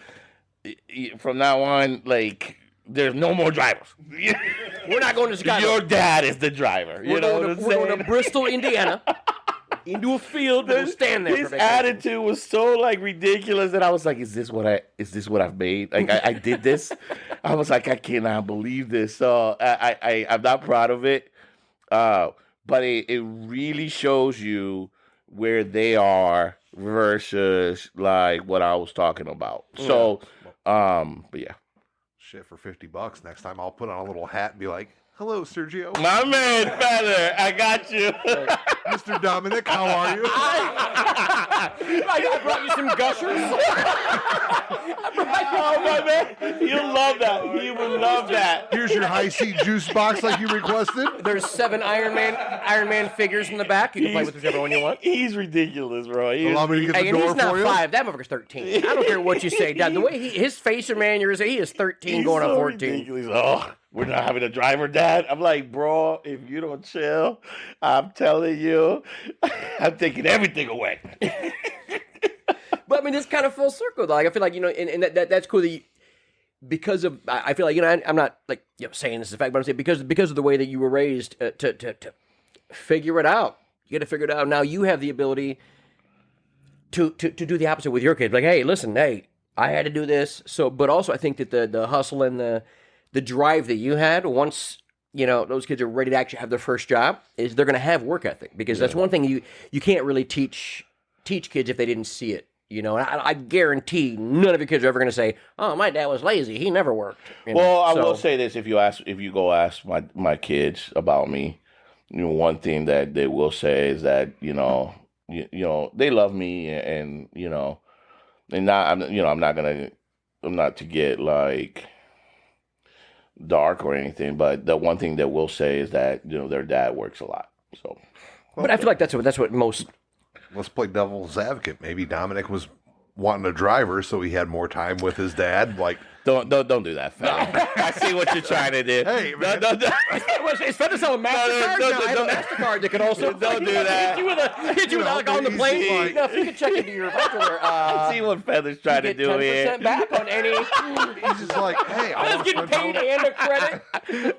From now on, like, there's no more drivers. We're not going to Chicago. Your dad is the driver." We're going to Bristol, Indiana. into a field and we'll stand there. His for vacation. attitude was so like ridiculous that I was like, "Is this what I've made? Like I did this." I was like, "I cannot believe this." So I'm not proud of it, but it really shows you where they are versus like what I was talking about. So, but yeah. Shit, for $50 next time, I'll put on a little hat and be like, "Hello, Sergio." My man, Feather, I got you. Mr. Dominic, how are you? I brought you some gushers. Oh, my man. You'll love that. He would love that. Here's your high seat juice box like you requested. There's 7 Iron Man figures in the back. You can play with whichever one you want. He's ridiculous, bro. Allow me to get the And door he's not for you. 5. That motherfucker's 13. I don't care what you say, Dad. The way his facial mannerism, he is 13 going on 14. Ridiculous. Oh, we're not having a driver, Dad. I'm like, bro, if you don't chill, I'm telling you, I'm taking everything away. But I mean, it's kind of full circle, though. Like, I feel like, and that's cool that you, because of, I feel like, I'm not like, saying this is a fact, but I'm saying because of the way that you were raised to figure it out. You got to figure it out. Now you have the ability to do the opposite with your kids. Like, hey, listen, hey, I had to do this. So, but also I think that the hustle and the drive that you had once, those kids are ready to actually have their first job is they're going to have work ethic, because that's one thing you can't really teach kids if they didn't see it. And I guarantee none of your kids are ever going to say, "Oh, my dad was lazy. He never worked." Well, I will say this: if you go ask my kids about me, one thing that they will say is that they love me, and I'm not to get like dark or anything, but the one thing that we'll say is that their dad works a lot. So, but I feel like that's what most. Let's play devil's advocate. Maybe Dominic was wanting a driver, so he had more time with his dad. Like, don't do that, fella. I see what you're trying to do. Hey, man. It's fun to sell a MasterCard. No, I have a MasterCard that could also don't do that. Hit you with like on the plane. like- If you could check into your See what Feather's trying to do 10% here. back on any. he's just like, "Hey, I I want was to getting paid and a credit.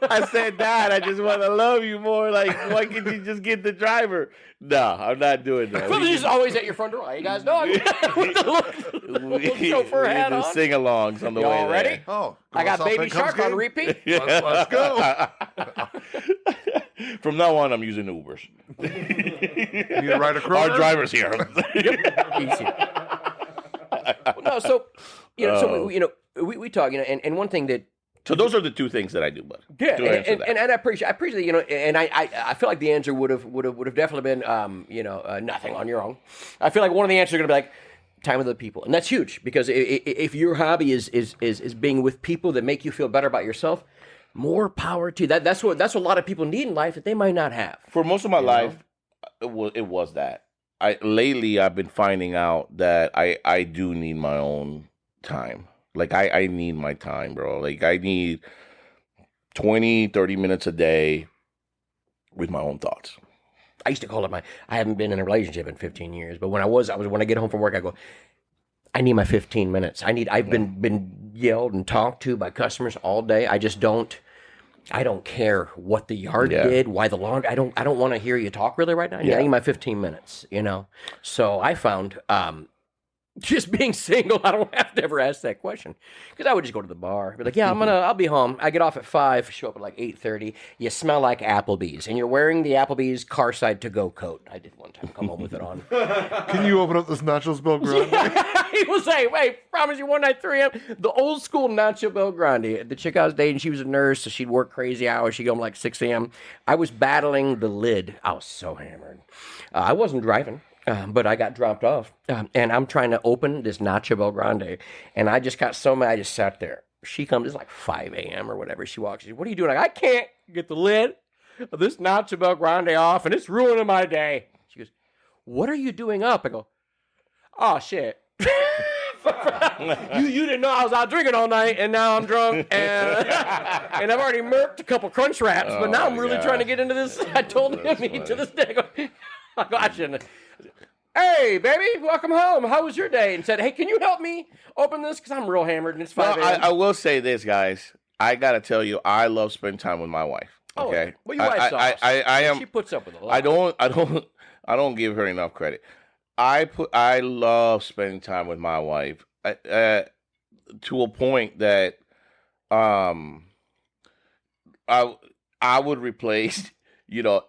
I said, "Dad, I just want to love you more. Like, why can't you just get the driver?" No, I'm not doing that. Well, he's always at your front door. Hey, you guys know with the little chauffeur hat do on. sing-alongs on the way Y'all ready? there. Oh, I got Baby Comes Shark on game? repeat. Let's go. From now on, I'm using Ubers. You need to ride a Our Kroger? driver's here. Easy. No, so we talk, and one thing that. So those are the two things that I do, bud. Yeah, To answer that. and I appreciate, and I feel like the answer would have definitely been, nothing on your own. I feel like one of the answers are going to be like time with other people, and that's huge, because if your hobby is being with people that make you feel better about yourself, more power to you. That's what a lot of people need in life that they might not have. For most of my life, it was that. Lately I've been finding out that I do need my own time. Like, I need my time, bro. Like, I need 20, 30 minutes a day with my own thoughts. I used to call it I haven't been in a relationship in 15 years, but when when I get home from work, I go, I need my 15 minutes. I've been yelled and talked to by customers all day. I don't care what the yard did, why the lawn. I don't want to hear you talk really right now. I need my 15 minutes, So I found, just being single, I don't have to ever ask that question, because I would just go to the bar, be like, "Yeah, I'll be home. I get off at 5, show up at like 8:30. You smell like Applebee's, and you're wearing the Applebee's car side to go coat." I did one time come home with it on. Can you open up this Nachos Bill Grande? He will say, "Wait, promise you one night 3 the old school Nacho Bel Grande." The chick I was dating, she was a nurse, so she'd work crazy hours. She'd go home like 6 a.m. I was battling the lid. I was so hammered. I wasn't driving. But I got dropped off, and I'm trying to open this Nacho Bel Grande, and I just got so mad, I just sat there. She comes, it's like 5 a.m. or whatever. She walks, she says, "What are you doing?" I can't get the lid of this Nacho Bel Grande off, and it's ruining my day. She goes, "What are you doing up?" I go, "Oh, shit." You didn't know I was out drinking all night, and now I'm drunk, and I've already murked a couple Crunch Wraps, but now I'm really trying to get into this. I told him to this day, I go, I shouldn't. "Hey, baby, welcome home. How was your day?" And said, "Hey, can you help me open this? Because I'm real hammered and it's 5 Well, a.m. I will say this, guys. I got to tell you, I love spending time with my wife. Okay? Well, your wife's awesome. I am. She puts up with a lot. I don't I don't give her enough credit. I love spending time with my wife to a point that um I I would replace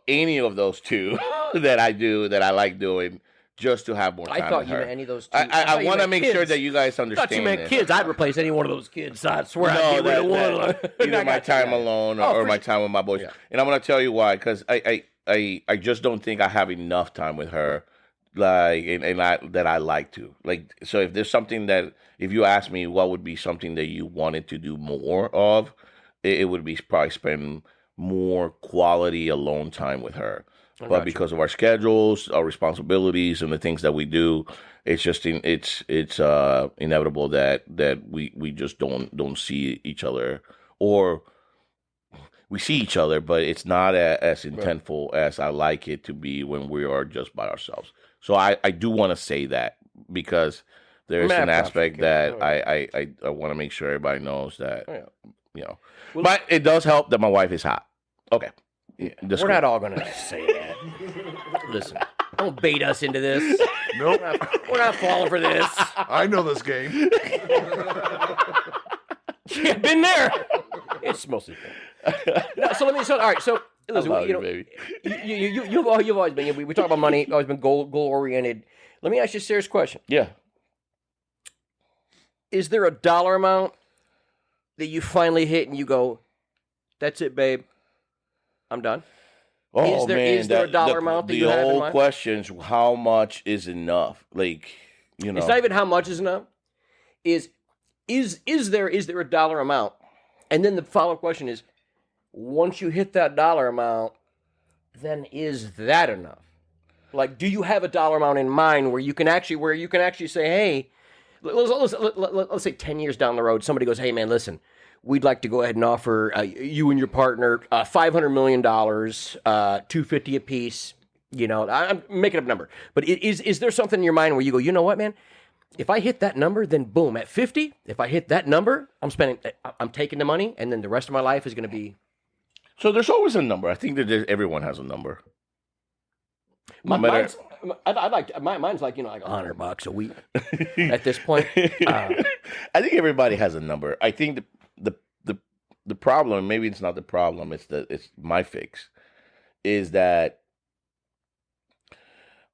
any of those two that I like doing just to have more time I thought with you her. meant any of those two. I want to meant make kids. sure that you guys I thought understand you meant this. kids. I'd replace any one of those kids. I swear No, I'd get rid of one. either my time alone or my time with my boys. Yeah. And I'm gonna tell you why, because I just don't think I have enough time with her, that I like to. Like, so if there's something that, if you ask me what would be something that you wanted to do more of, it would be probably spend more quality alone time with her. But because of our schedules, our responsibilities, and the things that we do, it's just it's inevitable that we just don't see each other, or we see each other, but it's not as intentful as I like it to be when we are just by ourselves. So I do want to say that, because there's an aspect that I want to make sure everybody knows that, Well, but it does help that my wife is hot. Okay. Yeah. We're not all going to say that. Listen, don't bait us into this. Nope. We're not falling for this. I know this game. Yeah, been there. It's mostly fun. No, so let me. So all right. So listen, Baby. you've always been. We talk about money. Always been goal oriented. Let me ask you a serious question. Yeah. Is there a dollar amount that you finally hit and you go, "That's it, babe. I'm done"? Oh, is there a dollar amount that you have in The old mind? questions: how much is enough? Like, It's not even how much is enough. Is there a dollar amount? And then the follow-up question is, once you hit that dollar amount, then is that enough? Like, do you have a dollar amount in mind where you can actually say, hey, let's say 10 years down the road, somebody goes, hey man, listen, we'd like to go ahead and offer you and your partner $500 million, $250 a piece. I'm making up a number, but is there something in your mind where you go, you know what, man? If I hit that number, then boom, at 50, if I hit that number, I'm taking the money, and then the rest of my life is going to be. So there's always a number. I think that everyone has a number. Mine's like $100 a week at this point. I think everybody has a number. I think the problem, maybe it's not the problem, it's my fix, is that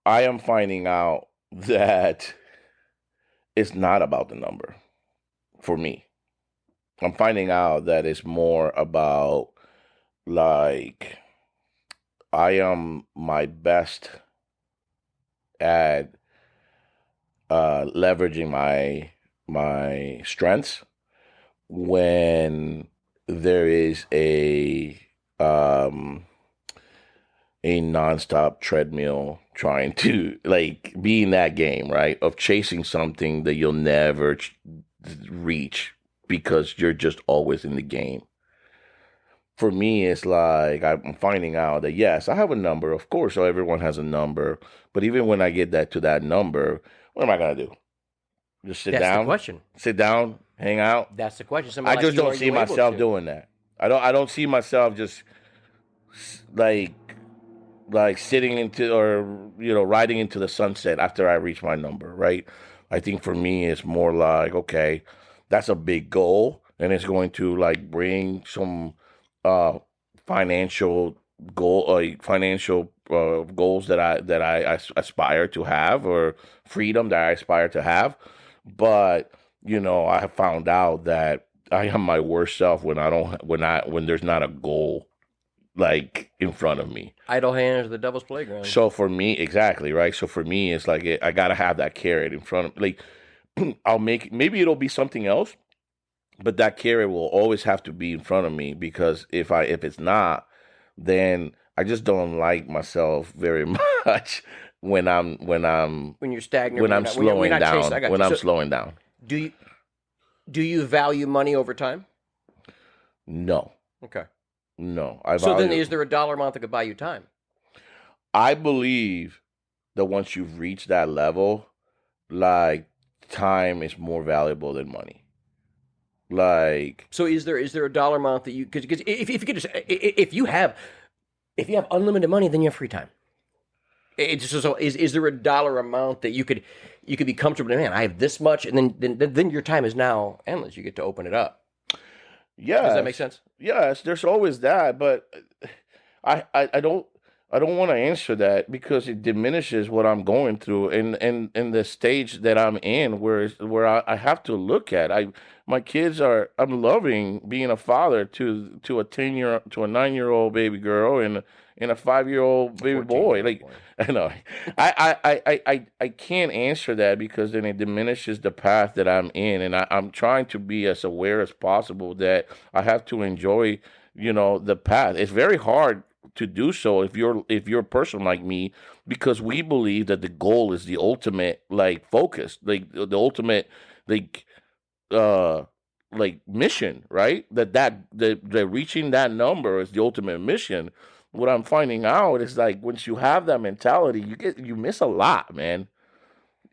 I am finding out that it's not about the number for me. I'm finding out that it's more about, like, I am my best at leveraging my strengths when there is a nonstop treadmill trying to, like, be in that game, right? Of chasing something that you'll never reach because you're just always in the game. For me, it's like I'm finding out that, yes, I have a number. Of course, so everyone has a number. But even when I get to that number, what am I going to do? Just sit down? That's the question. Sit down, hang out? That's the question. I just don't see myself doing that. I don't see myself just like sitting into, or riding into the sunset after I reach my number, right? I think for me it's more like, okay, that's a big goal, and it's going to, like, bring some financial goals that I aspire to have, or freedom that I aspire to have. But I have found out that I am my worst self when there's not a goal, like, in front of me. Idle hands are the devil's playground. So for me, exactly, right? So for me, it's like I gotta have that carrot in front of me. Like, maybe it'll be something else, but that carrot will always have to be in front of me, because if it's not, then I just don't like myself very much when you're stagnant, when I'm slowing down. When I'm slowing down. Do you value money over time? No. Okay. No. So then, is there a dollar amount that could buy you time? I believe that once you've reached that level, like, time is more valuable than money. Like, so is there a dollar amount that you, because if you have unlimited money, then you have free time. It's just, so is there a dollar amount that you could be comfortable? Man, I have this much, and then your time is now endless. You get to open it up. Yeah, Does that make sense? Yes, there's always that, but I don't want to answer that because it diminishes what I'm going through in the stage that I'm in, where I have to look at. My kids are. I'm loving being a father to a 9-year-old baby girl and a 5-year-old baby boy. Like I know, I can't answer that because then it diminishes the path that I'm in, and I'm trying to be as aware as possible that I have to enjoy, the path. It's very hard to do so if you're a person like me, because we believe that the goal is the ultimate focus, the ultimate like mission, right? That reaching that number is the ultimate mission. What I'm finding out is once you have that mentality, you miss a lot, man.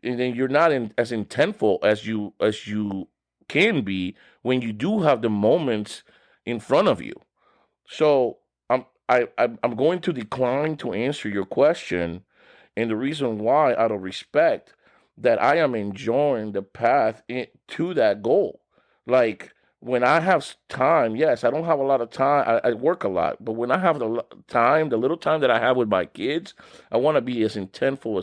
And then you're not as intentful as you can be when you do have the moments in front of you. So I'm going to decline to answer your question, and the reason why, out of respect, that I am enjoying the path to that goal. Like when I have time, yes, I don't have a lot of time. I work a lot, but when I have the time, the little time that I have with my kids, I want to be as intentful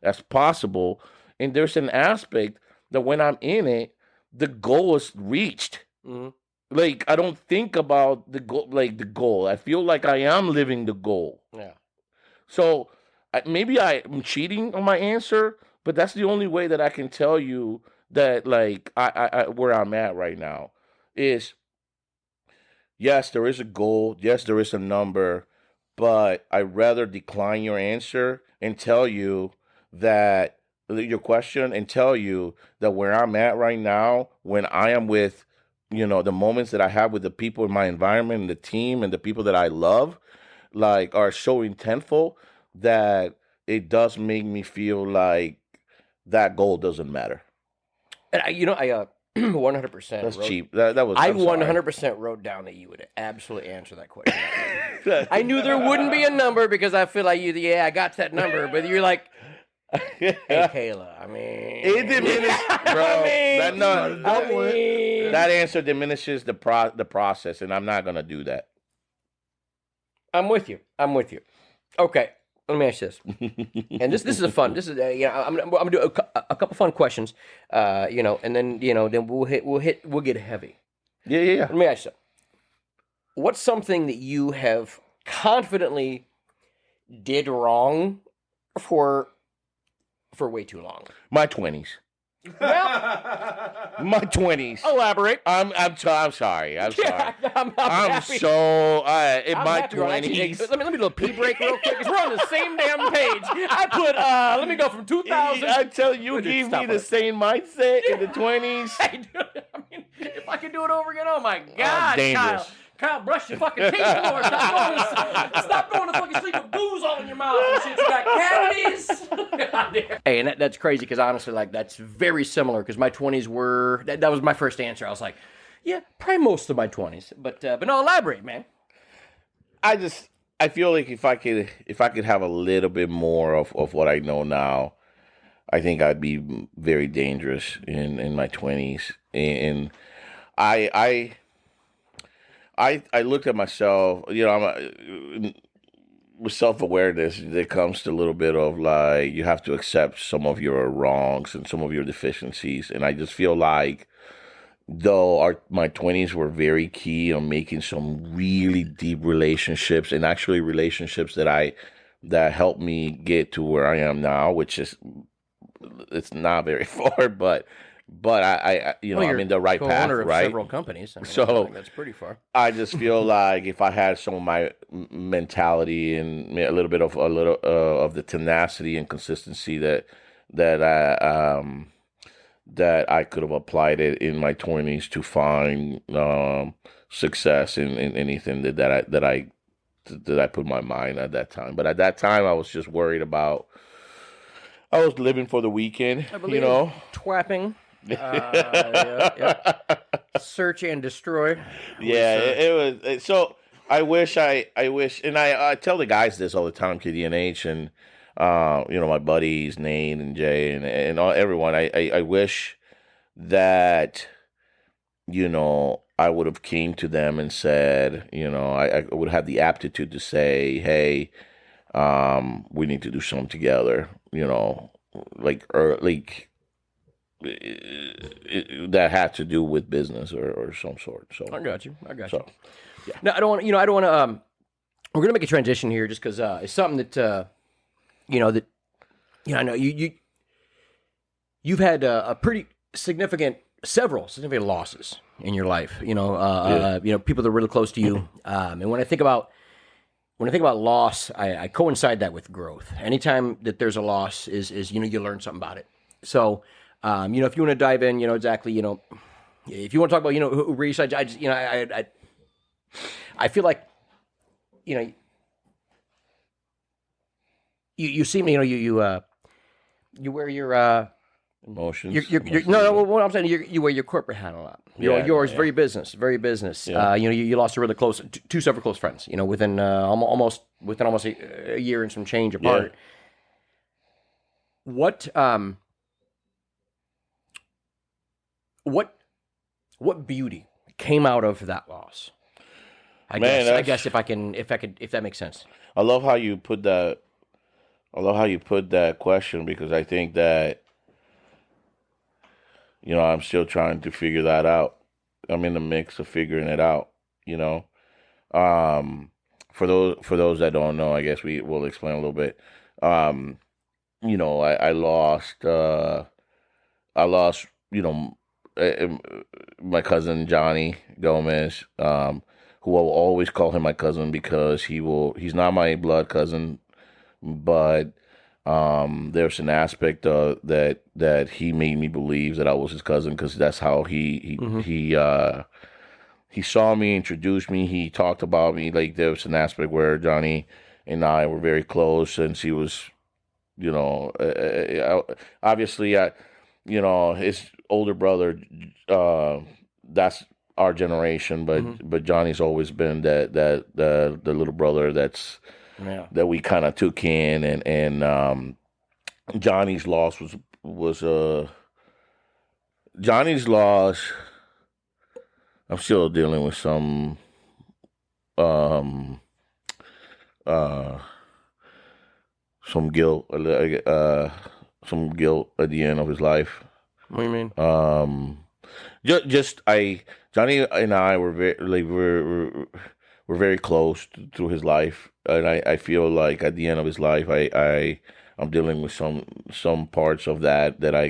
as possible. And there's an aspect that when I'm in it, the goal is reached. Mm-hmm. Like I don't think about the goal, the goal. I feel like I am living the goal. Yeah. So maybe I'm cheating on my answer, but that's the only way that I can tell you that I where I'm at right now is, yes, there is a goal. Yes, there is a number, but I'd rather decline your answer and tell you that your question and tell you that where I'm at right now, when I am with the moments that I have with the people in my environment and the team and the people that I love, are so intentful that it does make me feel like that goal doesn't matter. And I 100%. That's cheap. That was. I I'm sorry. 100% wrote down that you would absolutely answer that question. I knew there wouldn't be a number because I feel like I got that number, but you're like, hey, Kayla, I mean... It diminishes, bro. That answer diminishes the process, and I'm not going to do that. I'm with you. Okay, let me ask you this. And this is a fun... This is, I'm going to do a couple fun questions, and then, then we'll get heavy. Yeah. Let me ask you something. What's something that you have confidently did wrong for way too long? My 20s. Well, my 20s. Elaborate. I'm sorry. I'm sorry. I'm happy. So in I'm my happy. 20s. Let me do a pee break real quick because we're on the same damn page. I put let me go from 2000. I tell you, gave me the same mindset in the 20s. Hey, dude, I mean, if I could do it over again, oh my God, dangerous. Kyle, brush your fucking teeth more. Stop going to fucking sleep with booze all in your mouth and shit. You got cavities. Hey, and that's crazy because honestly, that's very similar because my 20s were, that was my first answer. I was like, yeah, probably most of my 20s. But no, elaborate, man. I feel like if I could have a little bit more of what I know now, I think I'd be very dangerous in my 20s. And I looked at myself, with self-awareness, there comes to a little bit of you have to accept some of your wrongs and some of your deficiencies. And I just feel like though my 20s were very key on making some really deep relationships and actually relationships that helped me get to where I am now, which is, it's not very far, but I I'm in the right path, of right? Several companies. I think that's pretty far. I just feel like if I had some of my mentality and a little bit of of the tenacity and consistency that I could have applied it in my 20s to find success in anything that I put my mind at that time. But at that time, I was just worried about. I was living for the weekend, Twapping. Yeah. Search and destroy. Yeah, it was. So I wish, and I tell the guys this all the time, KDNH, and my buddies Nate and Jay and everyone. I wish that I would have came to them and said, I would have the aptitude to say, hey, we need to do something together. That had to do with business or some sort. So I got you. So, Yeah. No, I don't want. I don't want to. We're gonna make a transition here, just because it's something that I know you've had a pretty several significant losses in your life. People that are really close to you. And when I think about loss, I coincide that with growth. Anytime that there's a loss, is you learn something about it. So. If you want to dive in, exactly, if you want to talk about, who race, I just, I feel like, you seem, you wear your, emotions. No, what I'm saying, you wear your corporate hat a lot. Yours, very business. Yeah. You lost a really close, two several close friends, within almost a year and some change apart. Yeah. What beauty came out of that loss? I guess if that makes sense. I love how you put that. Question, because I think that I'm still trying to figure that out. I'm in the mix of figuring it out. For those that don't know, I guess we will explain a little bit. I lost. My cousin Johnny Gomez, who I will always call him my cousin because he's not my blood cousin, but there's an aspect that he made me believe that I was his cousin, because that's how he saw me, introduced me, he talked about me. Like, there was an aspect where Johnny and I were very close, since he was, obviously his older brother, that's our generation, but Johnny's always been the little brother that we kind of took in, and Johnny's loss was Johnny's loss. I'm still dealing with some guilt, some guilt at the end of his life. What do you mean? Johnny and I were we're very close through his life, and I feel like at the end of his life, I'm dealing with some parts of that I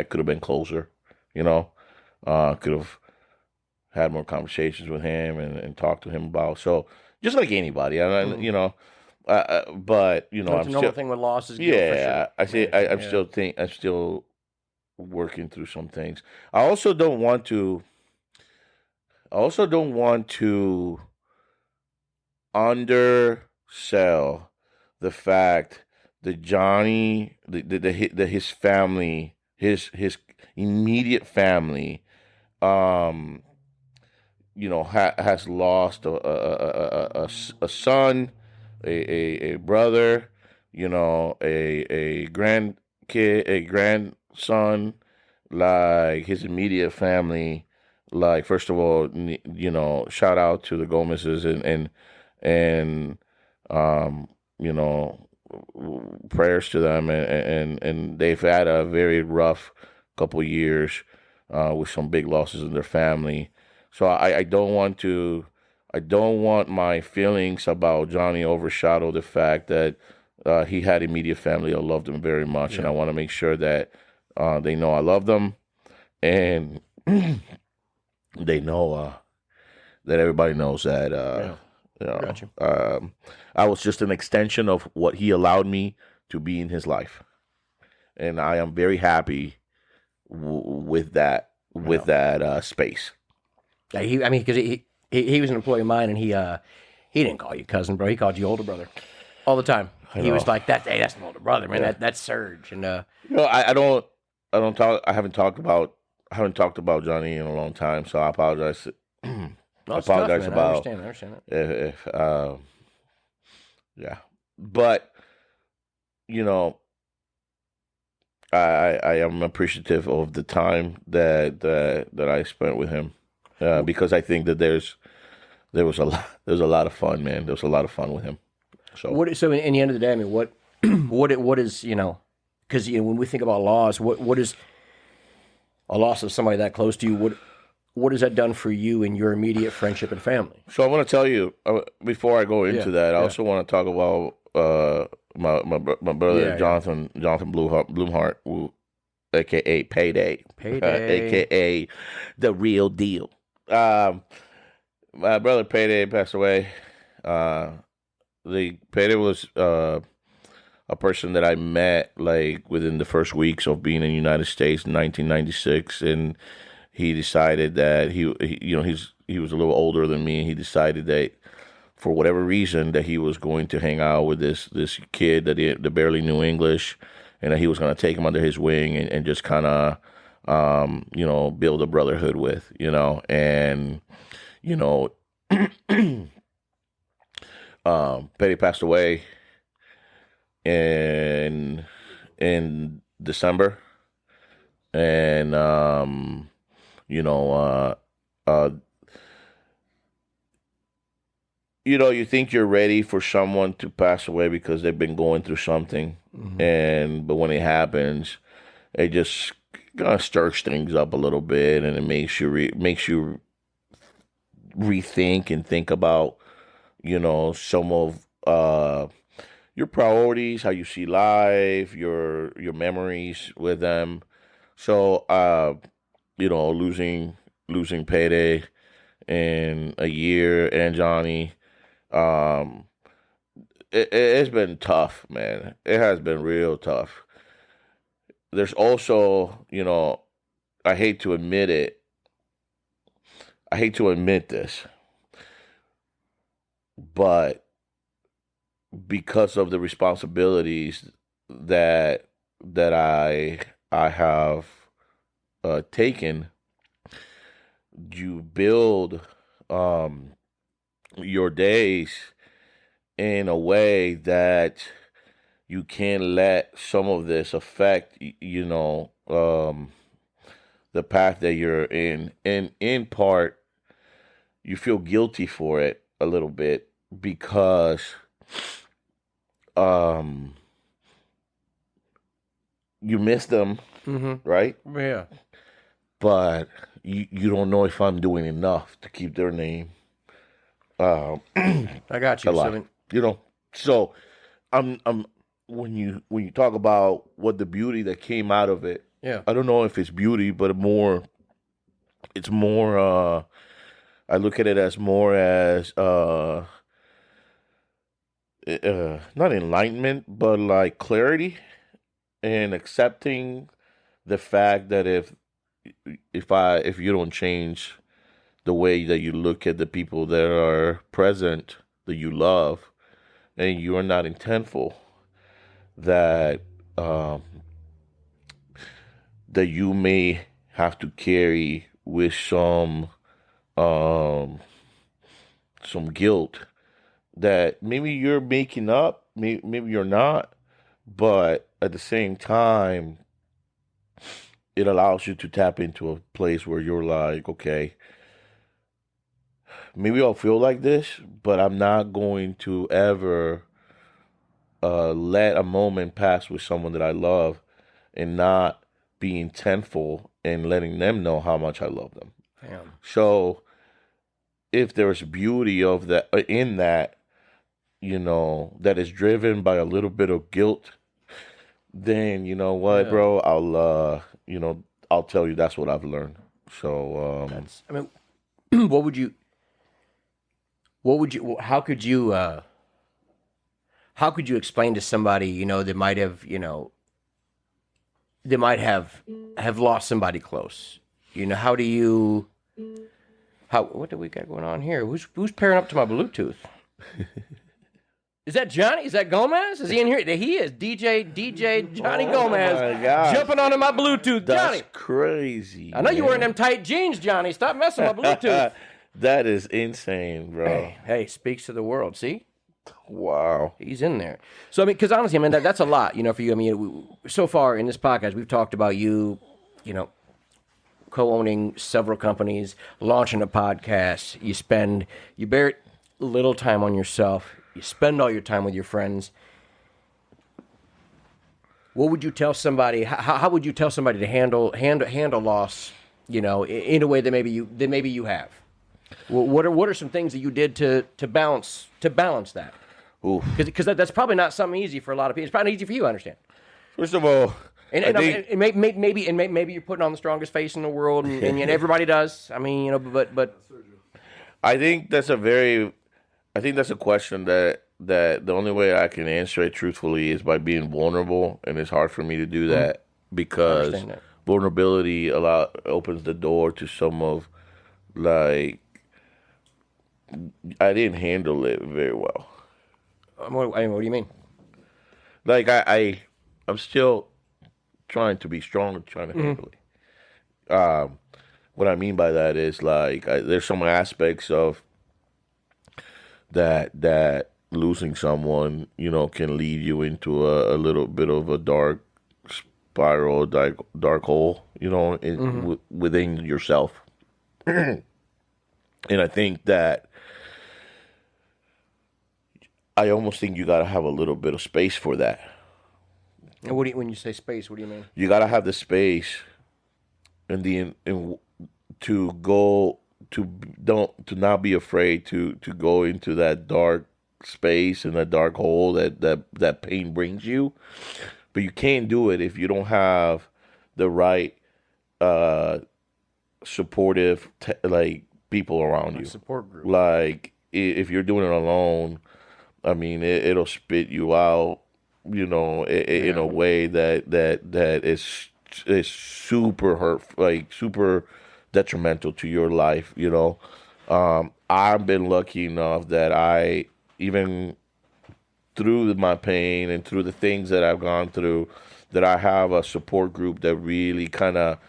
could have been closer, could have had more conversations with him and talked to him about. So just like anybody, but That's a normal thing with losses. Yeah, I'm still working through some things. I also don't want to undersell the fact that Johnny, that his family, his immediate family, has lost a son, a brother, a grandkid, a grandson. Like, his immediate family, like, first of all, shout out to the Gomez's and prayers to them, and they've had a very rough couple years with some big losses in their family. So I don't want my feelings about Johnny overshadow the fact that he had immediate family that loved him very much, and I want to make sure that they know I love them, and they know that everybody knows that. Got you. I was just an extension of what he allowed me to be in his life, and I am very happy with that space. Yeah, because he was an employee of mine, and he didn't call you cousin, bro. He called you older brother all the time. He was like, that's an older brother, man. Yeah. That's Serge, and I haven't talked about Johnny in a long time, so I apologize Well, it's apologize tough, man. about. I understand that. Yeah, but you know, I am appreciative of the time that I spent with him, because I think that there was a lot of fun, man. There was a lot of fun with him. So in the end of the day, I mean, what is because when we think about loss, what is a loss of somebody that close to you? What has that done for you in your immediate friendship and family? So I want to tell you, before I go into that, I also want to talk about my brother Jonathan Bloomhart, who, aka Payday, aka the real deal. My brother Payday passed away. The Payday was a person that I met like within the first weeks of being in the United States in 1996, and he decided that he was a little older than me, and he decided that for whatever reason that he was going to hang out with this kid that barely knew English, and that he was going to take him under his wing and just kind of build a brotherhood with, and Petty passed away in December, and you think you're ready for someone to pass away because they've been going through something, but when it happens, it just kind of stirs things up a little bit, and it makes you rethink and think about some of your priorities, how you see life, your memories with them. So losing Payday in a year, and Johnny, it's been tough, man. It has been real tough. There's also, I hate to admit it. I hate to admit this, but because of the responsibilities that I have taken, you build your days in a way that you can't let some of this affect the path that you're in, and in part you feel guilty for it a little bit because you miss them, right? Yeah. But you don't know if I'm doing enough to keep their name. I got you. Alive. So I'm when you talk about what the beauty that came out of it. Yeah. I don't know if it's beauty, but it's more I look at it as more as not enlightenment, but like clarity, and accepting the fact that if you don't change the way that you look at the people that are present, that you love, and you are not intentful, that that you may have to carry with some guilt that maybe you're making up, maybe you're not, but at the same time, it allows you to tap into a place where you're like, okay, maybe I'll feel like this, but I'm not going to ever let a moment pass with someone that I love and not be intentful and letting them know how much I love them. Damn. So if there's beauty of that in that, that is driven by a little bit of guilt, then you know what, bro, I'll tell you that's what I've learned. So how could you explain to somebody, that might have lost somebody close? What do we got going on here? Who's pairing up to my Bluetooth? Is that Johnny? Is that Gomez? Is he in here? He is. DJ Johnny Gomez jumping onto my Bluetooth. That's Johnny. crazy. I know you wearing them tight jeans, Johnny. Stop messing with my Bluetooth. That is insane, bro. Hey, speaks to the world. See? Wow. He's in there. So, I mean, because honestly, I mean, that's a lot, for you. I mean, so far in this podcast, we've talked about you, co-owning several companies, launching a podcast. You bear little time on yourself. You spend all your time with your friends. What would you tell somebody? How would you tell somebody to handle loss? In a way that maybe you have. What are some things that you did to balance that? Because that's probably not something easy for a lot of people. It's probably not easy for you, I understand. First of all, maybe you're putting on the strongest face in the world, and everybody does. I mean, but I think that's a question that the only way I can answer it truthfully is by being vulnerable, and it's hard for me to do that because vulnerability opens the door to some of I didn't handle it very well. What do you mean? Like I'm still trying to be strong and trying to handle it. What I mean by that is there's some aspects of that losing someone, can lead you into a little bit of a dark spiral, dark hole, within yourself. And I think that I almost think you got to have a little bit of space for that. And when you say space, what do you mean? You got to have the space and to go to not be afraid to go into that dark space and that dark hole that pain brings you. But you can't do it if you don't have the right supportive people around you. Support group. If you're doing it alone, I mean, it'll spit you out, in a way that is super hurt, super detrimental to your life. I've been lucky enough that I, even through my pain and through the things that I've gone through, that I have a support group that really that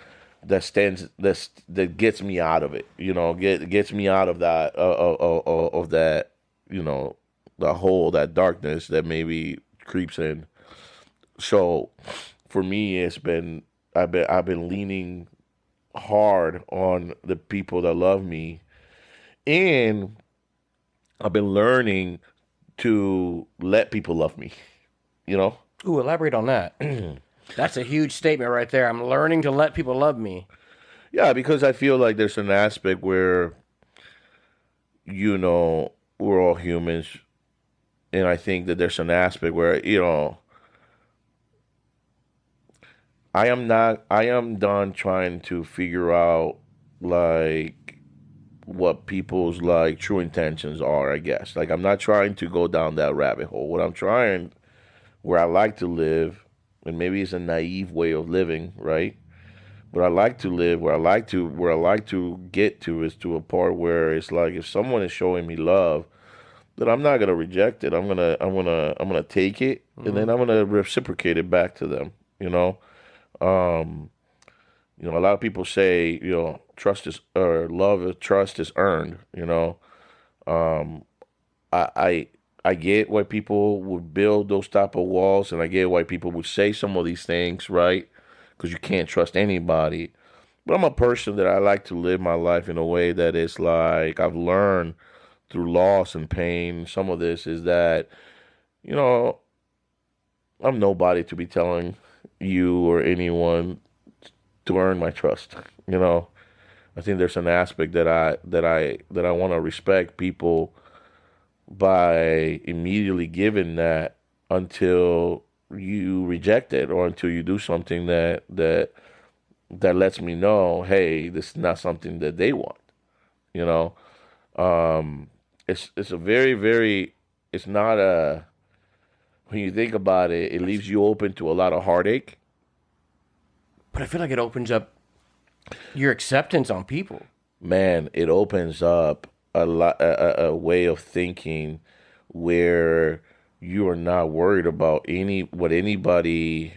gets me out of it. Gets me out of that of that, the hole, that darkness that maybe creeps in. So for me, I've been leaning hard on the people that love me, and I've been learning to let people love me. Ooh, elaborate on that. That's a huge statement right there. I'm learning to let people love me. Yeah, because I feel like there's an aspect where, we're all humans. And I think that there's an aspect where, I am done trying to figure out, what people's, true intentions are, I guess. I'm not trying to go down that rabbit hole. What I'm trying, where I like to live, and maybe it's a naive way of living, right? But I like to live, where I like to get to is to a part where it's if someone is showing me love, that I'm not gonna reject it. I'm gonna take it, and then I'm gonna reciprocate it back to them. A lot of people say, trust is, or trust is earned. I get why people would build those type of walls, and I get why people would say some of these things, right? Because you can't trust anybody. But I'm a person that I like to live my life in a way that is I've learned through loss and pain. Some of this is that, I'm nobody to be telling you or anyone to earn my trust. I think there's an aspect that I want to respect people by immediately giving that until you reject it, or until you do something that lets me know, hey, this is not something that they want. It's a very, very, it's not a, when you think about it, it leaves you open to a lot of heartache. But I feel like it opens up your acceptance on people. Man, it opens up a way of thinking where you are not worried about what anybody's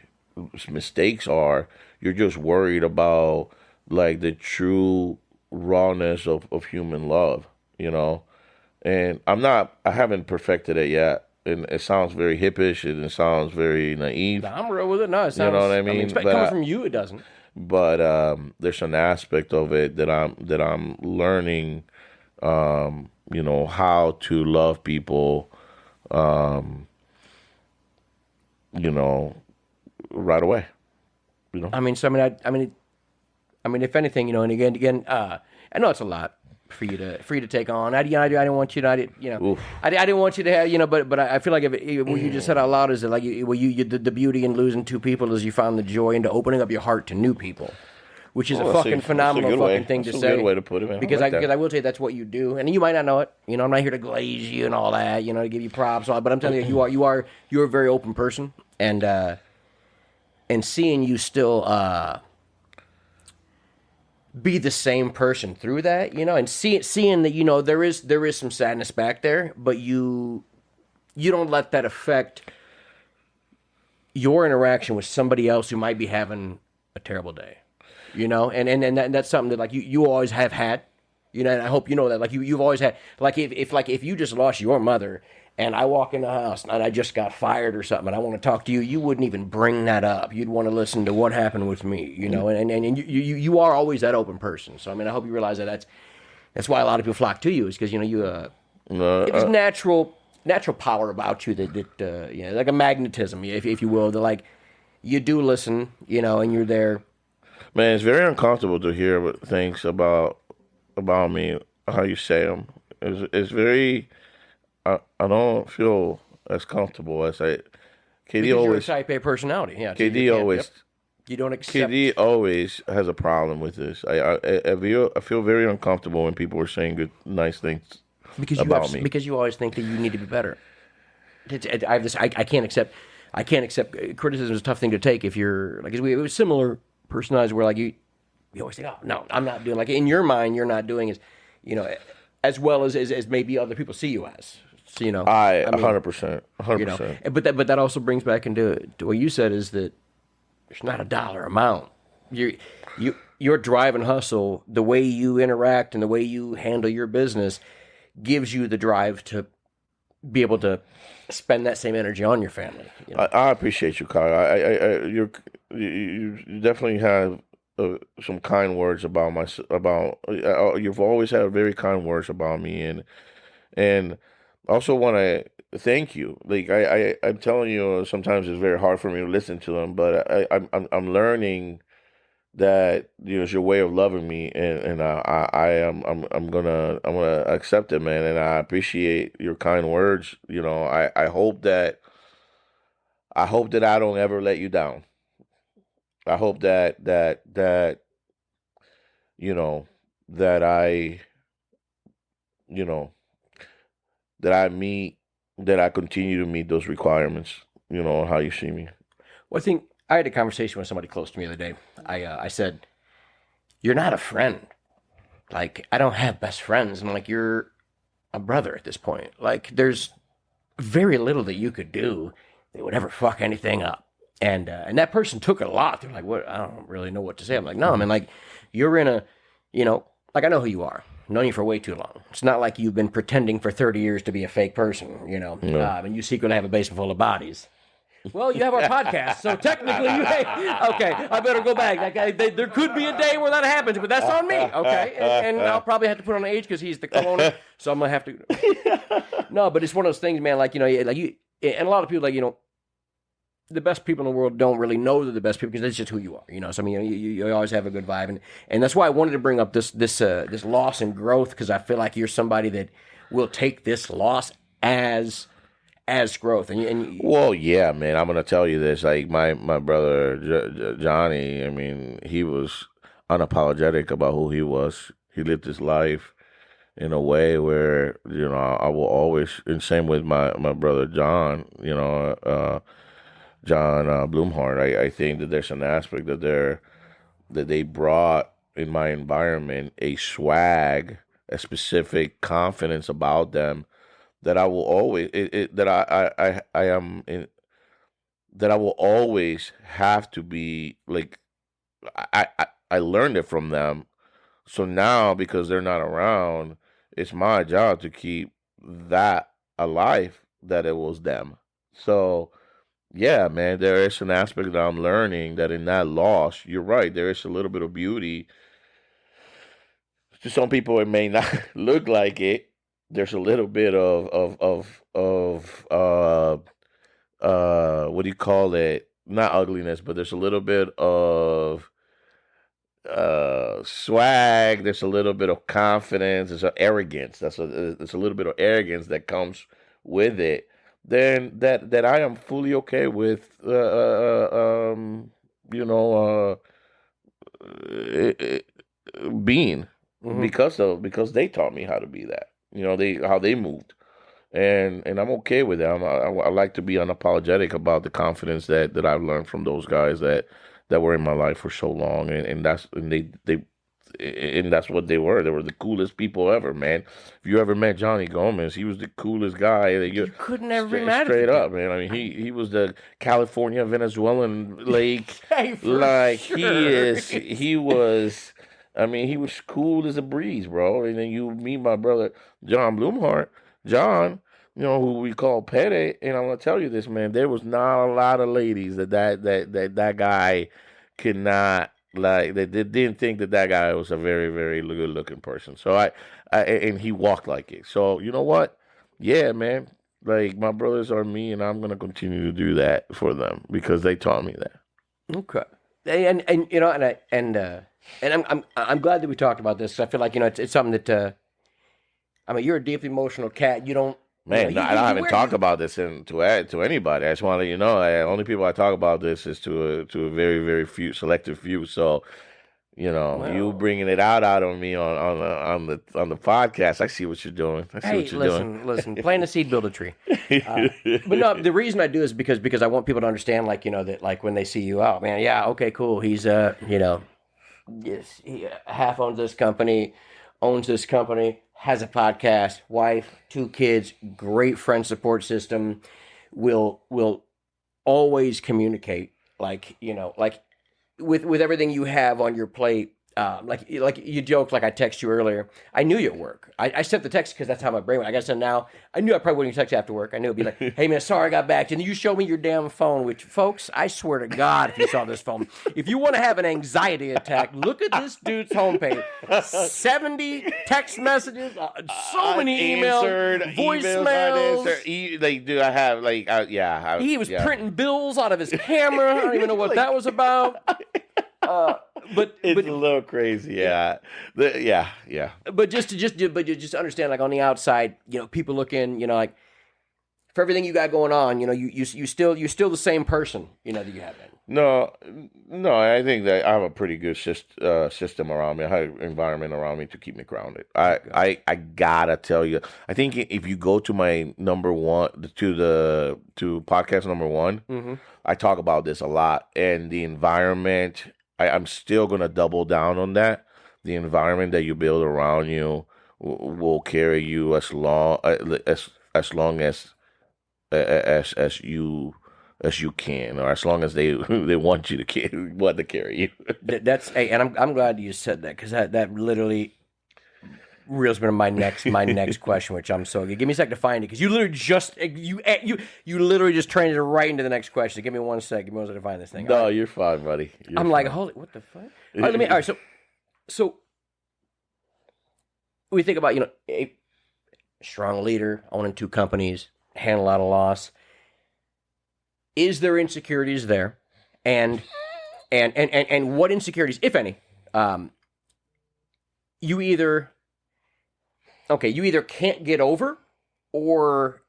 mistakes are. You're just worried about the true rawness of human love, And I haven't perfected it yet. And it sounds very hippish and it sounds very naive. I'm real with it. No, it sounds, you know what I mean? coming from you, it doesn't. But there's an aspect of it that I'm learning, how to love people, right away. I mean, so if anything, and again, I know it's a lot for you to take on. I didn't want you to, I didn't want you to have, but I feel like what you just said out loud is that like, the beauty in losing two people is you found the joy into opening up your heart to new people, which is a fucking phenomenal fucking thing to say. That's a good way to put it, man. Because I will tell you that's what you do, and you might not know it. I'm not here to glaze you and all that, to give you props, but I'm telling you, you're a very open person, and seeing you still be the same person through that, and seeing that there is some sadness back there, but you don't let that affect your interaction with somebody else who might be having a terrible day, and that's something that like you always have had, and I hope you know that like you've always had, like if you just lost your mother and I walk in the house and I just got fired or something and I want to talk to you, you wouldn't even bring that up. You'd want to listen to what happened with me, and you are always that open person. So, I hope you realize that that's why a lot of people flock to you is because, there's natural power about you that like a magnetism, if you will, that like you do listen, and you're there. Man, it's very uncomfortable to hear things about me, how you say them. It's very... I don't feel as comfortable as KD because always. You're a type A personality, yeah. KD always. Yep. You don't accept. KD always has a problem with this. I feel very uncomfortable when people are saying nice things about me. Because you always think that you need to be better. I can't accept. Criticism is a tough thing to take if you're like we have similar personalities where like you always think, oh no, I'm not doing, like in your mind you're not doing as well as maybe other people see you as. So, 100%, 100%. But that also brings back into what you said is that there's not a dollar amount. Your drive and hustle, the way you interact and the way you handle your business, gives you the drive to be able to spend that same energy on your family. I appreciate you, Kyle. You definitely have some kind words about you've always had very kind words about me, and I also want to thank you. Like I'm telling you, sometimes it's very hard for me to listen to them, but I'm learning that it's your way of loving me, and I'm gonna accept it, man, and I appreciate your kind words. I hope that I don't ever let you down. I hope that that I that I continue to meet those requirements, how you see me. Well, I think I had a conversation with somebody close to me the other day. I said, "You're not a friend. Like, I don't have best friends." And I'm like, "You're a brother at this point. Like, there's very little that you could do that would ever fuck anything up." And that person took it a lot. They're like, "What? I don't really know what to say." I'm like, "No, man. Like, you're in a, like I know who you are. I've known you for way too long. It's not like you've been pretending for 30 years to be a fake person, No. And you secretly have a basement full of bodies." Well, you have our podcast, so technically okay, I better go back. There could be a day where that happens, but that's on me, okay? And I'll probably have to put on age because he's the co-owner, so I'm going to have to... No, but it's one of those things, man, like you, and a lot of people, like, the best people in the world don't really know they're the best people because that's just who you are, So, you always have a good vibe, and that's why I wanted to bring up this loss and growth, because I feel like you're somebody that will take this loss as growth. And well, yeah, man, I'm gonna tell you this. Like my brother Johnny, he was unapologetic about who he was. He lived his life in a way where I will always. And same with my brother John. John Blumhardt. I think that there's an aspect that they brought in my environment, a swag, a specific confidence about them that I will always that I am in, that I will always have to be like I learned it from them, So now, because they're not around, it's my job to keep that alive that it was them. So, yeah, man, there is an aspect that I'm learning that in that loss, you're right, there is a little bit of beauty. To some people, it may not look like it. There's a little bit of what do you call it? Not ugliness, but there's a little bit of swag. There's a little bit of confidence. There's a arrogance. There's a little bit of arrogance that comes with it. Then that I am fully okay with. You know, being because they taught me how to be that. You know, how they moved, and I'm okay with that. I like to be unapologetic about the confidence that I've learned from those guys that were in my life for so long, and that's what they were. They were the coolest people ever, man. If you ever met Johnny Gomez, he was the coolest guy. You couldn't ever be mad at straight him. up, man. I mean, he was the California Venezuelan lake. Hey, like sure. he was. I mean, he was cool as a breeze, bro. And then you meet my brother John Blumhart, John, you know, who we call Petty. And I'm gonna tell you this, man. There was not a lot of ladies that guy could not like. They didn't think that guy was a very very good looking person. So I and he walked like it. So you know what? Yeah, man. Like my brothers are me, and I'm gonna continue to do that for them because they taught me that. Okay. And you know, and I'm glad that we talked about this. I feel like, you know, it's something that I mean, you're a deeply emotional cat. You don't, Man, you know, I haven't talked about this to add to anybody. I just want to let you know, only people I talk about this is to a very very few selective few. So, you know, Well, you bringing it out on me on the podcast. I see what you're doing. I see hey, what you're doing. listen, plant a seed, build a tree. But no, the reason I do is because I want people to understand, like, you know, that like when they see you, oh man, yeah, okay, cool. He's you know, yes, he half owns this company, has a podcast, wife, 2 kids, great friend support system, will always communicate, like, you know, like with everything you have on your plate. Like you joked, like I text you earlier. I knew you at work. I sent the text because that's how my brain went. I guess now I knew I probably wouldn't text you after work. I knew it'd be like, "Hey man, sorry I got back to you." And you showed me your damn phone. Which, folks, I swear to God, if you saw this phone, if you want to have an anxiety attack, look at this dude's homepage. 70 text messages, so many emails, voicemails. Like, dude, I have like, yeah. He was printing bills out of his camera. I don't even know what that was about. But it's a little crazy, yeah. Yeah. But just understand, like on the outside, you know, people look in, you know, like for everything you got going on, you know, you're still the same person, you know, that you have been. No, I think that I have a pretty good system around me, I have an environment around me to keep me grounded. I gotta tell you, I think if you go to my to podcast number 1, Mm-hmm. I talk about this a lot, and the environment. I'm still gonna double down on that. The environment that you build around you will carry you as long as you can, or as long as they want you to carry you. That's hey, and I'm glad you said that, because that literally reels me to my next question, which I'm so good. Give me a sec to find it, because you literally just you literally just trained it right into the next question. Give me 1 sec. Give me 1 sec to find this thing. No, right. You're fine, buddy. I'm like, holy, what the fuck? All right, so we think about, you know, a strong leader, owning 2 companies, handle a lot of loss. Is there insecurities there, and what insecurities, if any, you either can't get over, or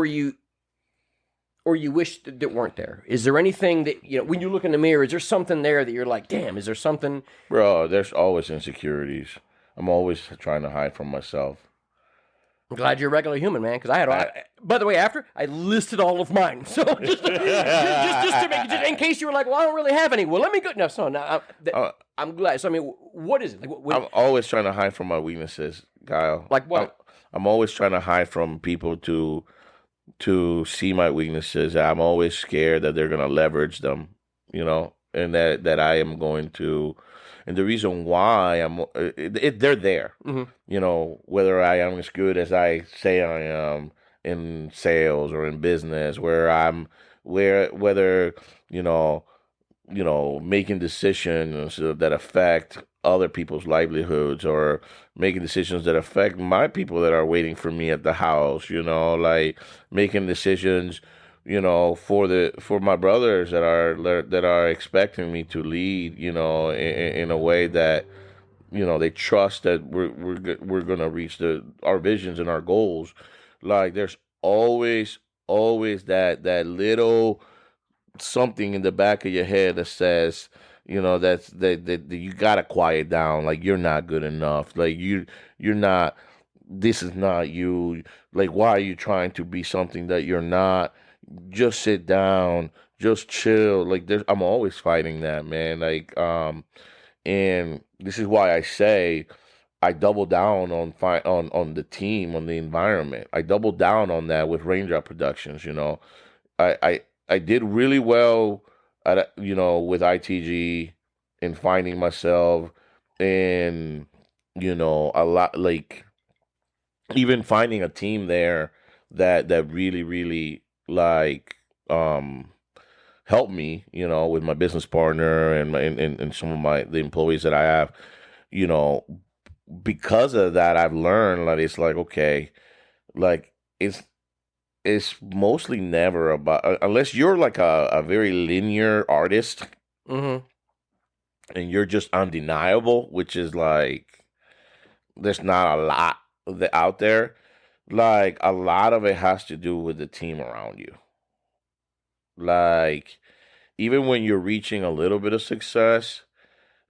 you wish that weren't there? Is there anything that, you know, when you look in the mirror, is there something there that you're like, damn, is there something? Bro, there's always insecurities. I'm always trying to hide from myself. I'm glad you're a regular human, man, because by the way, after I listed all of mine, so just in case you were like, well, I don't really have any. Well, let me go. No, I'm glad. So I mean, what is it? Like, I'm always trying to hide from my weaknesses, Kyle. Like what? I'm always trying to hide from people to see my weaknesses. I'm always scared that they're gonna leverage them, you know, and that I am going to. and the reason why they're there. You know, whether I am as good as I say I am in sales or in business, whether you know making decisions that affect other people's livelihoods or making decisions that affect my people that are waiting for me at the house, like making decisions, for my brothers that are expecting me to lead, in a way that, they trust that we're going to reach our visions and our goals. Like there's always that little something in the back of your head that says, that you gotta quiet down. Like you're not good enough. Like you're not. This is not you. Like why are you trying to be something that you're not? Just sit down. Just chill. Like I'm always fighting that, man. Like and this is why I say I double down on the team, on the environment. I double down on that with Raindrop Productions. I did really well at with ITG and finding myself and a lot, like even finding a team there that really like helped me, with my business partner and some of the employees that I have, because of that I've learned that it's like, okay, like it's mostly never about, unless you're like a very linear artist and you're just undeniable, which is like there's not a lot out there. Like a lot of it has to do with the team around you. Like even when you're reaching a little bit of success,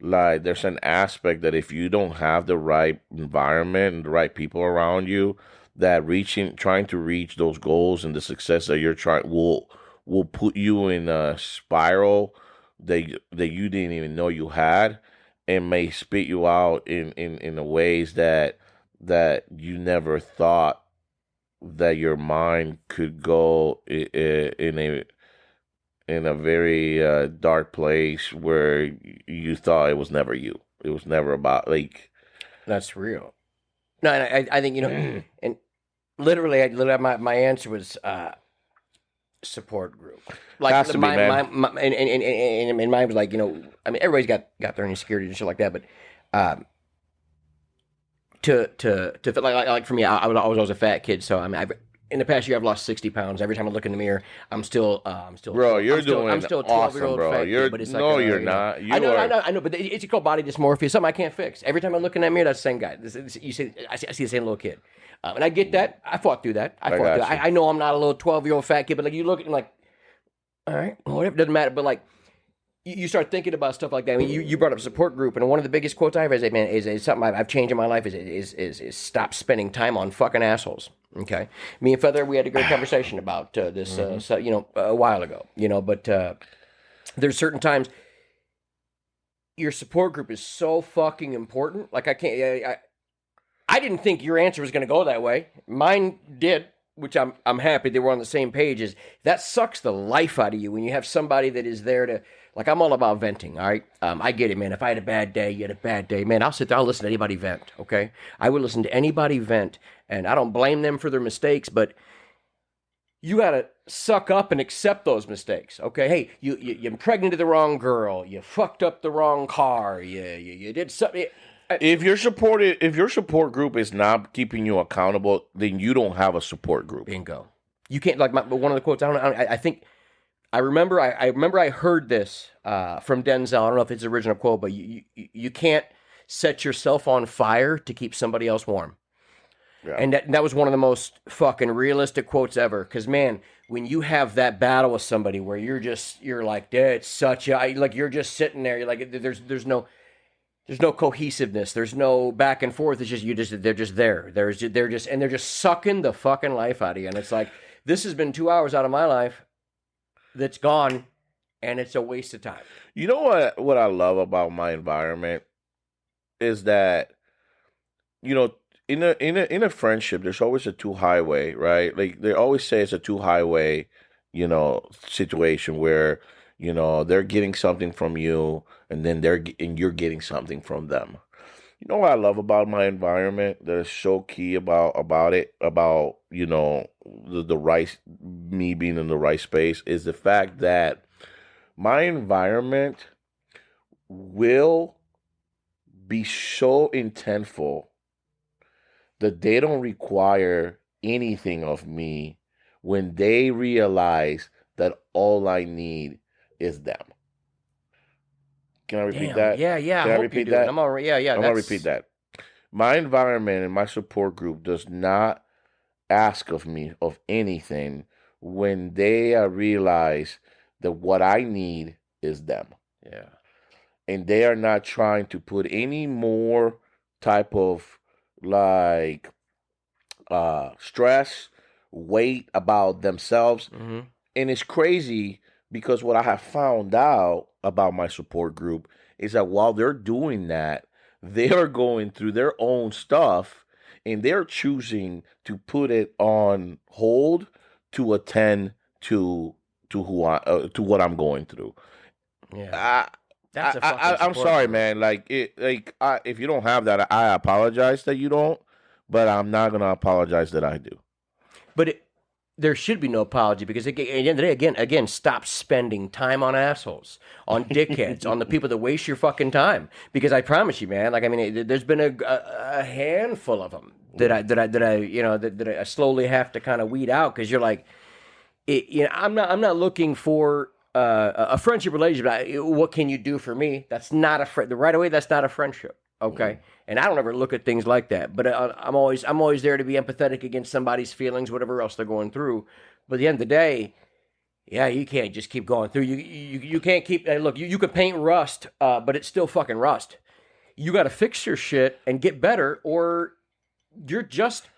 like there's an aspect that if you don't have the right environment and the right people around you, that trying to reach those goals and the success that you're trying will put you in a spiral that you didn't even know you had, and may spit you out in the ways that you never thought that your mind could go in a very dark place where you thought it was never you. It was never about like. That's real. No, and I think and literally, my answer was support group. Like Has to be, man. and mine was like, I mean, everybody's got their insecurities and shit like that, but to fit like for me, I was always a fat kid, so I mean, in the past year I've lost 60 pounds. Every time I look in the mirror, I'm still bro, you're I'm still a 12-year-old bro. fat kid, but it's like you're not. I know, but it's called body dysmorphia. It's something I can't fix. Every time I look in that mirror, that's the same guy. You see, I see the same little kid, and I get that. I fought through that. I know I'm not a little 12-year-old fat kid, but like you look at him like, all right, whatever, doesn't matter. But like you start thinking about stuff like that. I mean, you brought up support group, and one of the biggest quotes I have is something I've changed in my life is stop spending time on fucking assholes. Okay, me and Feather, we had a great conversation about this, a while ago. But there's certain times your support group is so fucking important. Like I didn't think your answer was going to go that way. Mine did, which I'm happy they were on the same page. Is that sucks the life out of you when you have somebody that is there to. Like, I'm all about venting, all right? I get it, man. If I had a bad day, you had a bad day. Man, I'll sit there, I'll listen to anybody vent, okay? I would listen to anybody vent, and I don't blame them for their mistakes, but you got to suck up and accept those mistakes, okay? Hey, you impregnated the wrong girl. You fucked up the wrong car. You did something. If your support group is not keeping you accountable, then you don't have a support group. Bingo. You can't, like, one of the quotes, I think... I remember I heard this from Denzel. I don't know if it's the original quote, but you can't set yourself on fire to keep somebody else warm. Yeah. And that was one of the most fucking realistic quotes ever. Because, man, when you have that battle with somebody where you're like, it's such a, like, you're just sitting there. You're like, there's no cohesiveness. There's no back and forth. It's just, they're just there. They're just sucking the fucking life out of you. And it's like, this has been 2 hours out of my life that's gone, and it's a waste of time. You know what I love about my environment is that, in a friendship, there's always a two highway, right? Like they always say it's a two highway, situation where You know, they're getting something from you, and then you're getting something from them. You know what I love about my environment that is so key about it, about, you know, the right, me being in the right space, is the fact that my environment will be so intentful that they don't require anything of me when they realize that all I need is them. Can I repeat Damn. that? Yeah, yeah. I Can I hope you repeat do. that? I'm all, yeah, yeah. I'm gonna repeat that. My environment and my support group does not ask of me of anything when they realize that what I need is them. Yeah. And they are not trying to put any more type of like stress, weight about themselves. Mm-hmm. And it's crazy because what I have found out about my support group is that while they're doing that, they are going through their own stuff and they're choosing to put it on hold to attend to to what I'm going through. Yeah. That's a fucking I'm support sorry, group. man. If you don't have that, I apologize that you don't. But I'm not gonna apologize that I do. But there should be no apology because at the end of the day, again, stop spending time on assholes, on dickheads, on the people that waste your fucking time. Because I promise you, man, like I mean, there's been a handful of them that I slowly have to kind of weed out because you're like, I'm not looking for a friendship relationship. What can you do for me? That's not a friend. Right away, that's not a friendship. Okay, and I don't ever look at things like that. But I'm always there to be empathetic against somebody's feelings, whatever else they're going through. But at the end of the day, yeah, you can't just keep going through. You can't keep. Look, you could paint rust, but it's still fucking rust. You got to fix your shit and get better, or you're just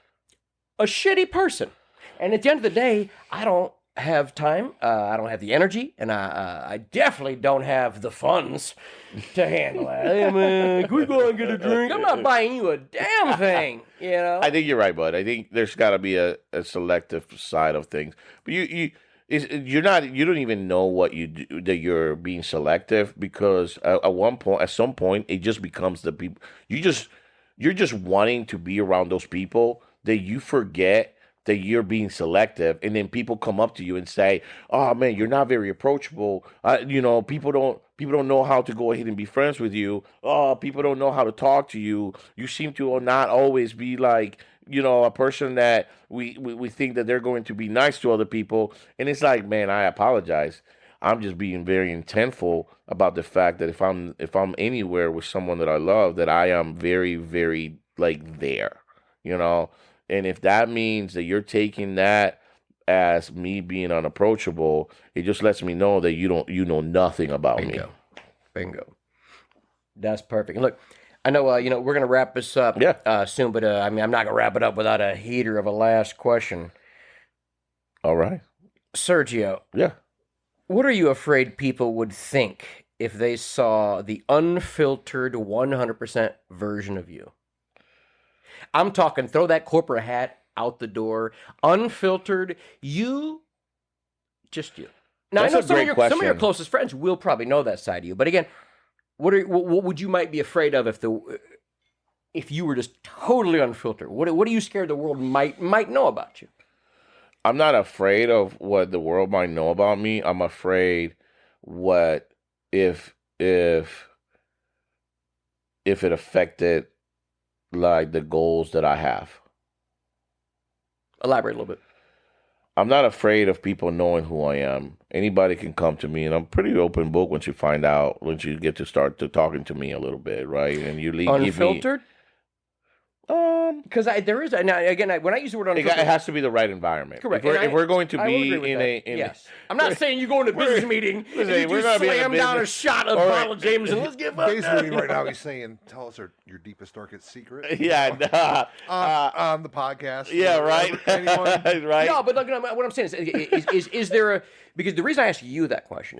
a shitty person. And at the end of the day, I don't have time. I don't have the energy, and I definitely don't have the funds to handle that. Hey man, can we go and get a drink? I'm not buying you a damn thing. You know. I think you're right, bud. I think there's got to be a selective side of things. But you're not. You don't even know what you do, that you're being selective because at some point, it just becomes the people. You're just wanting to be around those people that you forget that you're being selective, and then people come up to you and say, "Oh man, you're not very approachable. People don't know how to go ahead and be friends with you. Oh, people don't know how to talk to you. You seem to not always be like, a person that we think that they're going to be nice to other people." And it's like, man, I apologize. I'm just being very intentful about the fact that if I'm anywhere with someone that I love, that I am very, very like there, you know. And if that means that you're taking that as me being unapproachable, it just lets me know that you know nothing about me. Bingo. That's perfect. And look, I know we're gonna wrap this up soon, but I mean I'm not gonna wrap it up without a heater of a last question. All right, Sergio. Yeah. What are you afraid people would think if they saw the unfiltered 100% version of you? I'm talking throw that corporate hat out the door, unfiltered, just you. Now, That's I know a great question. some of your closest friends will probably know that side of you. But again, what would you might be afraid of if you were just totally unfiltered? What are you scared the world might know about you? I'm not afraid of what the world might know about me. I'm afraid what if it affected like the goals that I have. Elaborate a little bit. I'm not afraid of people knowing who I am. Anybody can come to me, and I'm pretty open book once you get to start to talking to me a little bit, right? And you leave Unfiltered. Because there is now again when I use the word unfiltered, it has to be the right environment. Correct. If we're going to be yes, I'm not saying you go into a business meeting and you just slam down a shot of bottle of James and let's get fucked Basically, up. right now he's saying, "Tell us your deepest, darkest secret." Yeah, on the podcast. Yeah, right. Anyone? Right. No, but look, what I'm saying is there a because the reason I ask you that question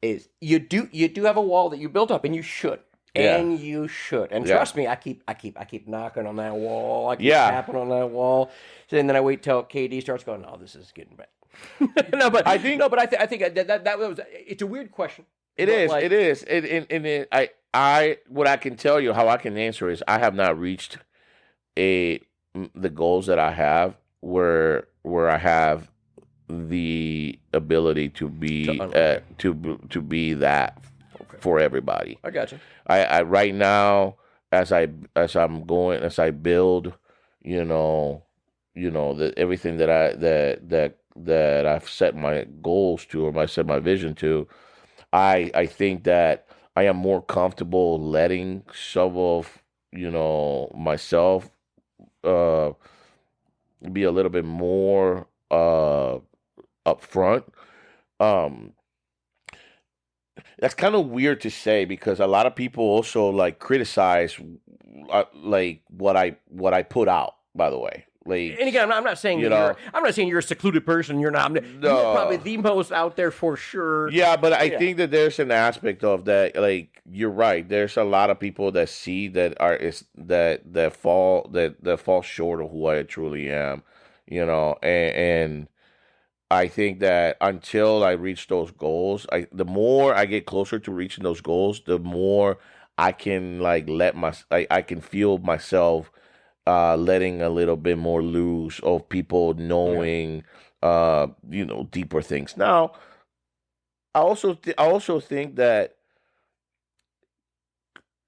is you do have a wall that you built up and you should. And you should. And trust me, I keep knocking on that wall. I keep tapping on that wall. And then I wait till KD starts going, "Oh, this is getting bad." I think I think that was it's a weird question. it is. It is. What I can tell you, how I can answer is, I have not reached the goals that I have where I have the ability to be to be that for everybody. I got you. I right now, as I build, everything that I've set my goals to, or I set my vision to. I think that I am more comfortable letting some of myself be a little bit more upfront. Um, that's kind of weird to say, because a lot of people also like criticize like what I put out. By the way, like, and again, I'm not saying I'm not saying you're a secluded person. You're not. You're probably the most out there for sure. Yeah, but I think that there's an aspect of that. Like, you're right. There's a lot of people that see that fall short of who I truly am. And I think that until I reach those goals, the more I get closer to reaching those goals, the more I can like I can feel myself letting a little bit more loose of people knowing deeper things. Now, I also think that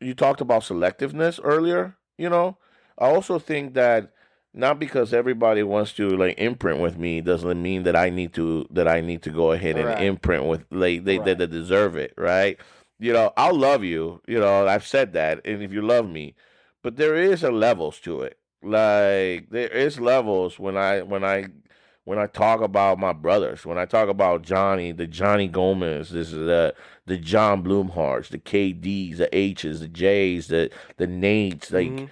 you talked about selectiveness earlier. I also think that not because everybody wants to like imprint with me doesn't mean that I need to go ahead and imprint with like they deserve it, right? I'll love you. I've said that, and if you love me, but there is a levels to it. Like, there is levels when I talk about my brothers, when I talk about Johnny, the Johnny Gomez, this is the John Bloomharts, the KDs, the H's, the J's, the Nates, like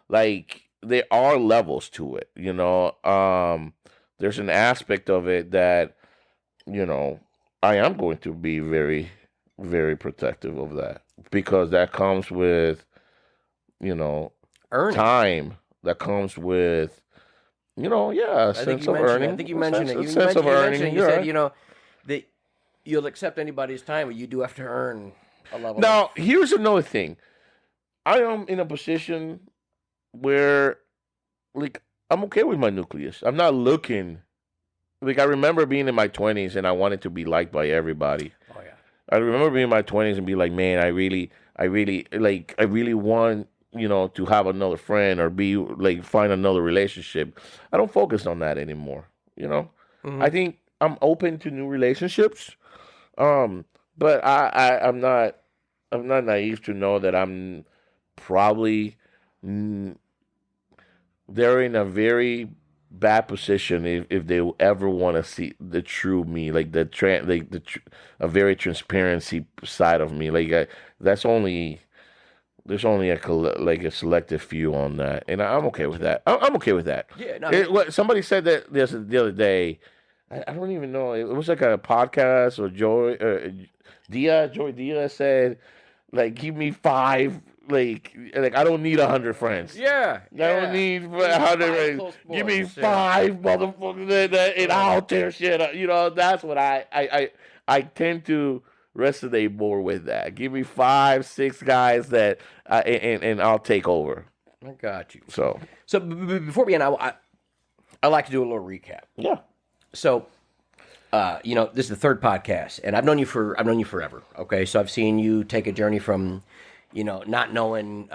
like there are levels to it. There's an aspect of it that I am going to be very, very protective of that, because that comes with earning. time, that comes with a sense of earning. I think you mentioned it. You said that you'll accept anybody's time, but you do have to earn a level. Now, here's another thing. I am in a position where, like, I'm okay with my nucleus. I'm not looking. Like, I remember being in my 20s and I wanted to be liked by everybody. Oh yeah. I remember being in my 20s and be like, man, I really want to have another friend or be like find another relationship. I don't focus on that anymore. I think I'm open to new relationships, but I'm not naive to know that I'm probably they're in a very bad position if they ever want to see the true me, like a very transparency side of me. Like, there's only a selective few on that, and I'm okay with that. I'm okay with that. Yeah. No, somebody said that the other day. I don't even know. It was like a podcast, or Joy Diaz said, like, give me 5. Like I don't need 100 friends. Yeah. I don't need 100 friends. Give me 5 motherfuckers and I'll tear shit up. That's what I tend to resonate more with that. Give me 5, 6 guys that and I'll take over. I got you. So before we end, I like to do a little recap. Yeah. So, this is the 3rd podcast, and I've known you forever. Okay, so I've seen you take a journey from, not knowing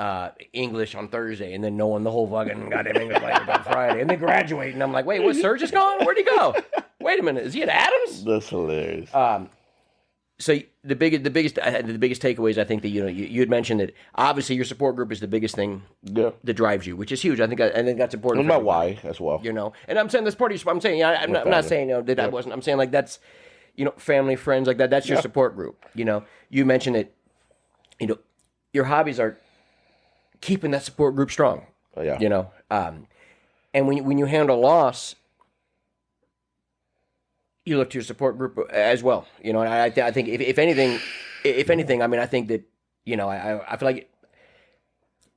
English on Thursday, and then knowing the whole fucking goddamn English language on Friday, and then graduating. I'm like, wait, what's Sergio's gone? Where'd he go? Wait a minute, is he at Adams? That's hilarious. So the biggest takeaways, I think that you had mentioned that obviously your support group is the biggest thing that drives you, which is huge. I think that's important. And my why as well. And I'm saying that's part of your. I'm saying I'm not saying that I wasn't. I'm saying like that's family, friends, like that. That's your support group. You mentioned that your hobbies are keeping that support group strong. Oh, yeah. And when you handle loss, you look to your support group as well. I think if anything, I mean, I think that, I feel like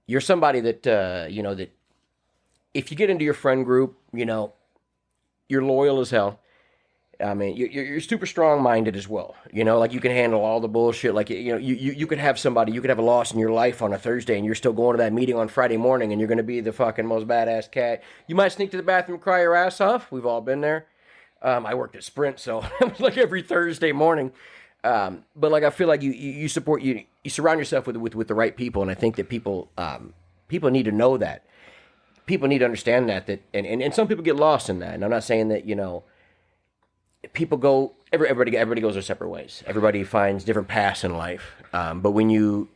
you're somebody that, that if you get into your friend group, you're loyal as hell. I mean, you're super strong-minded as well. You know, like you can handle all the bullshit. Like you could have somebody, you could have a loss in your life on a Thursday, and you're still going to that meeting on Friday morning, and you're going to be the fucking most badass cat. You might sneak to the bathroom, and cry your ass off. We've all been there. I worked at Sprint, so it was like every Thursday morning. But like I feel like you support you surround yourself with the right people, and I think that people need to know that. People need to understand that and some people get lost in that. And I'm not saying that people go everybody goes their separate ways. Everybody finds different paths in life. But when you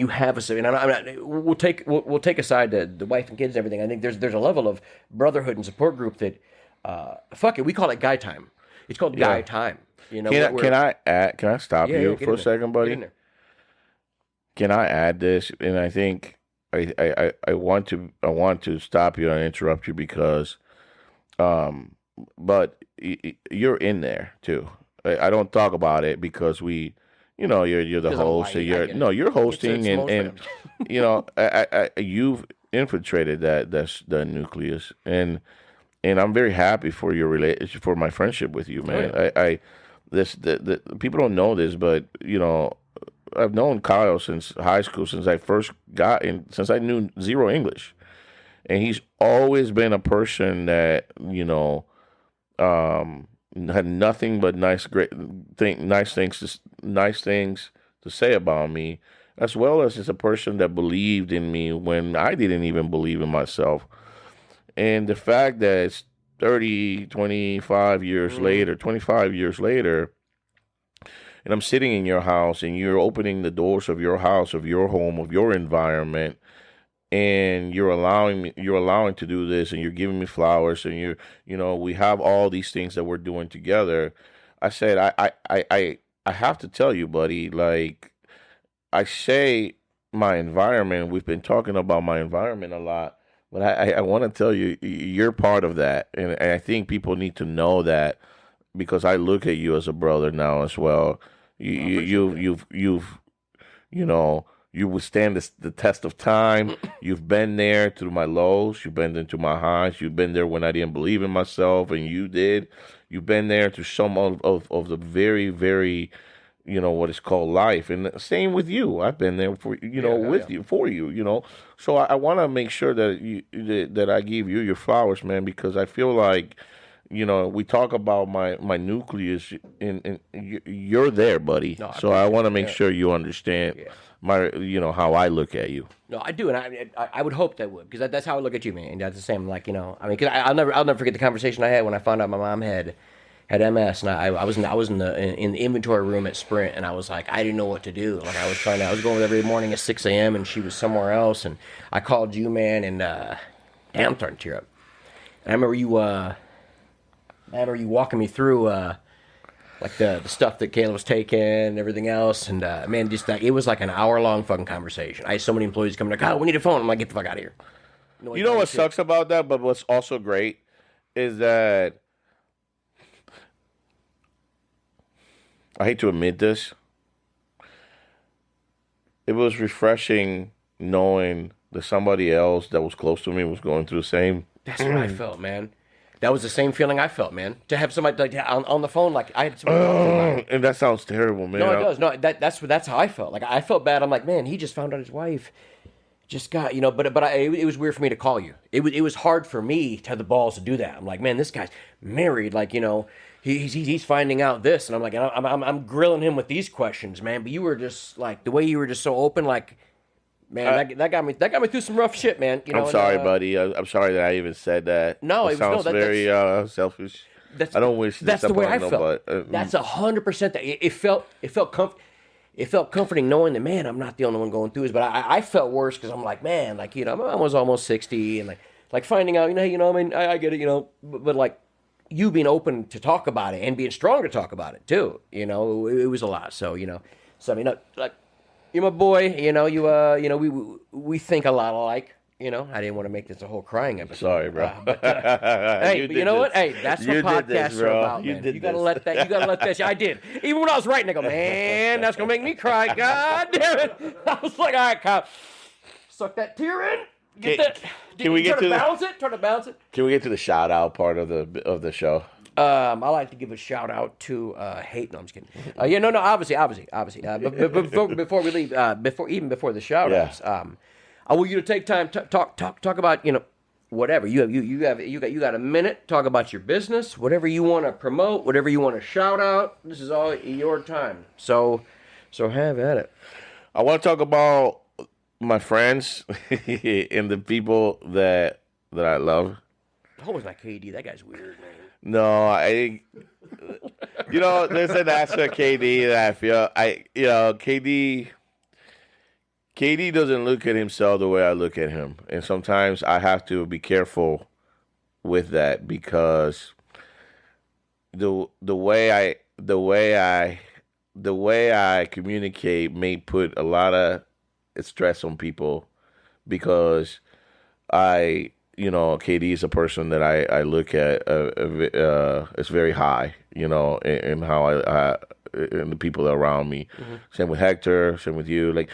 have we'll take aside the wife and kids and everything. I think there's a level of brotherhood and support group that fuck it, we call it guy time. It's called guy time. You know, can I stop you for a second, buddy? Can I add this? And I think I want to stop you and interrupt you because but you're in there too. I don't talk about it because you're the host. You're hosting and you've infiltrated the nucleus and I'm very happy for for my friendship with you, man. Oh, yeah. The people don't know this, but I've known Kyle since high school, since I knew zero English, and he's always been a person that had nothing but nice things to say about me, as well as he's a person that believed in me when I didn't even believe in myself. And the fact that it's 25 years later, and I'm sitting in your house and you're opening the doors of your house, of your home, of your environment, and you're allowing to do this, and you're giving me flowers, and we have all these things that we're doing together. I said, I have to tell you, buddy, like I say my environment, we've been talking about my environment a lot, but I want to tell you, you're part of that. And I think people need to know that because I look at you as a brother now as well. You withstand the test of time. You've been there through my lows. You've been into my highs. You've been there when I didn't believe in myself, and you did. You've been there through some of the very, very, what is called life. And same with you. I've been there for you, for you. So I want to make sure that I give you your flowers, man, because I feel like, we talk about my nucleus, and you're there, buddy. No, so I want to make sure you understand my, how I look at you. No, I do, and I would hope that would, because that's how I look at you, man. That's the same, like, because I'll never forget the conversation I had when I found out my mom had MS, and I was in the inventory room at Sprint, and I was like, I didn't know what to do. Like I was going every morning at 6 a.m. and she was somewhere else, and I called you, man, and I'm starting to tear up. And I remember you walking me through like the stuff that Caleb was taking and everything else, and man, just like it was like an hour-long fucking conversation. I had so many employees coming like, "Oh, we need a phone." I'm like, "Get the fuck out of here." You know what sucks about that, but what's also great is that I hate to admit this, it was refreshing knowing that somebody else that was close to me was going through the same. That's what I felt, man. That was the same feeling I felt, man. To have somebody like on the phone, like I had somebody. And that sounds terrible, man. No, it does. No, that's how I felt. Like I felt bad. I'm like, man, he just found out his wife just got, but it was weird for me to call you. It was hard for me to have the balls to do that. I'm like, man, this guy's married. Like, he's finding out this, and I'm like, I'm grilling him with these questions, man. But you were just like the way you were just so open, like. Man, that got me through some rough shit, man. I'm sorry, buddy. I'm sorry that I even said that. No, it sounds very selfish. I don't wish that's the way I felt. That's 100%. It felt comforting knowing that, man, I'm not the only one going through this. But I felt worse because I'm like, man, like I was almost 60, and like finding out, I get it, but like you being open to talk about it and being strong to talk about it too. It was a lot. So so I mean, like. You're my boy, we think a lot alike, I didn't want to make this a whole crying episode. Sorry, bro. Hey, but you know what? Hey, that's what podcasts are about, man. You gotta let that shit. I did. Even when I was writing, I go, man, that's gonna make me cry. God damn it. I was like, all right, Kyle, suck that tear in. Get that. Can we get Try to to balance it? Try to balance it. Can we get to the shout out part of the show? I like to give a shout out to hate. No, I'm just kidding. Obviously. But before we leave, before the shout outs, I want you to take time to talk about whatever you got a minute. Talk about your business, whatever you want to promote, whatever you want to shout out. This is all your time. So have at it. I want to talk about my friends and the people that I love. Always like KD. That guy's weird, man. No, I think there's an aspect of KD that I feel KD doesn't look at himself the way I look at him, and sometimes I have to be careful with that because the way I communicate may put a lot of stress on people because KD is a person that I look at it's very high, in how and the people that are around me. Mm-hmm. Same with Hector, same with you. Like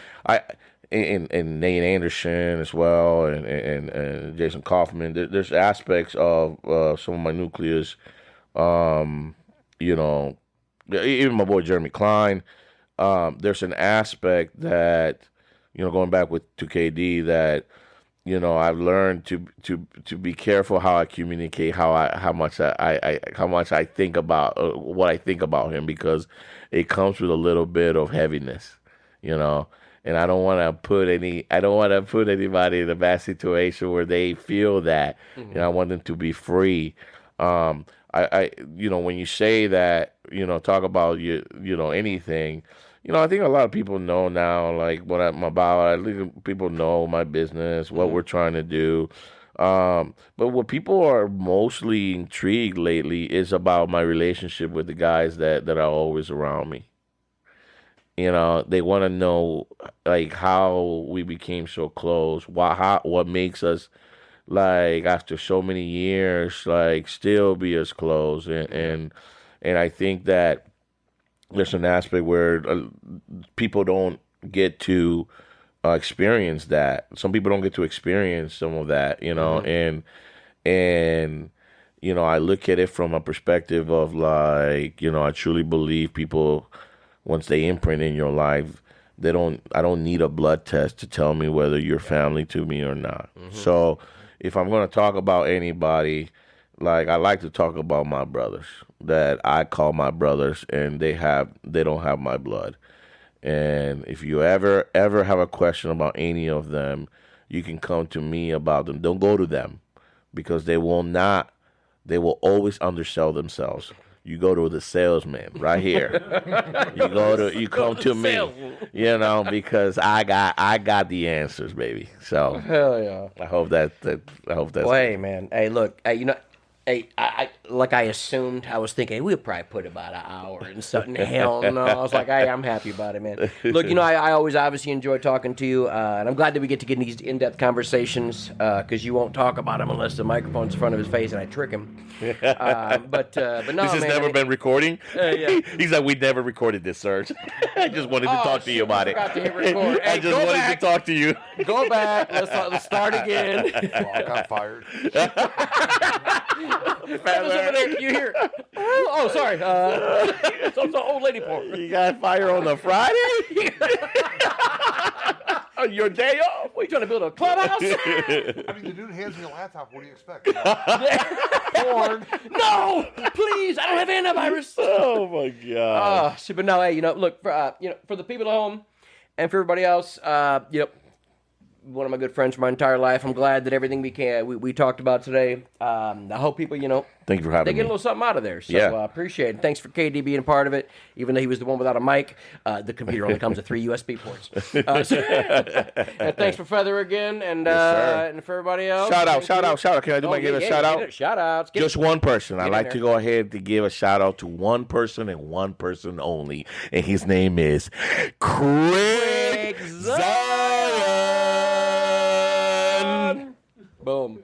and Nate Anderson as well, and Jason Kaufman. There's aspects of some of my nucleus, even my boy Jeremy Klein. There's an aspect that going back to KD that. I've learned to be careful how I communicate, how much I think about what I think about him because it comes with a little bit of heaviness, and I don't want to put anybody in a bad situation where they feel that, I want them to be free. When you say that, talk about anything. I think a lot of people know now, like what I'm about. I think people know my business, what we're trying to do. But what people are mostly intrigued lately is about my relationship with the guys that are always around me. They want to know like how we became so close. What makes us like after so many years like still be as close. And I think that. There's an aspect where people don't get to experience that. Some people don't get to experience some of that, and I look at it from a perspective of like, I truly believe people, once they imprint in your life, I don't need a blood test to tell me whether you're family to me or not. Mm-hmm. So if I'm going to talk about anybody, like I like to talk about my brothers that I call my brothers, and they don't have my blood. And if you ever have a question about any of them, you can come to me about them. Don't go to them because they will always undersell themselves. You go to the salesman right here. You come to me, because I got the answers, baby. So hell yeah. I hope that's. Well, hey, man. Hey, look. Hey, I like I assumed. I was thinking we'll probably put about an hour and something. Hell no. I was like, hey, I'm happy about it, man. Look, I always obviously enjoy talking to you, and I'm glad that we get to get in these in-depth conversations because you won't talk about them unless the microphone's in front of his face and I trick him. But no, this has never been recording. Yeah. He's like, we never recorded this, Serge. I just wanted to talk to you about it. I just wanted to talk to you. Go back. Let's start again. Well, I got fired. You hear? Oh, sorry. It's old lady porn. You got fired on a Friday? On your day off? What, you trying to build a clubhouse? I mean, the dude hands me a laptop. What do you expect? Porn. No, please. I don't have antivirus. Oh my god. But no, hey, look for the people at home and for everybody else, one of my good friends for my entire life. I'm glad that everything we talked about today. I hope people, thank you for having me. They get a little something out of there. So yeah. Appreciate it. Thanks for KD being a part of it, even though he was the one without a mic. The computer only comes with 3 USB ports. And thanks for Feather again, and and for everybody else. Shout out. Can I give a shout out? Shout outs. Just one person. I'd like to go ahead to give a shout out to one person and one person only, and his name is Craig Zion. Boom.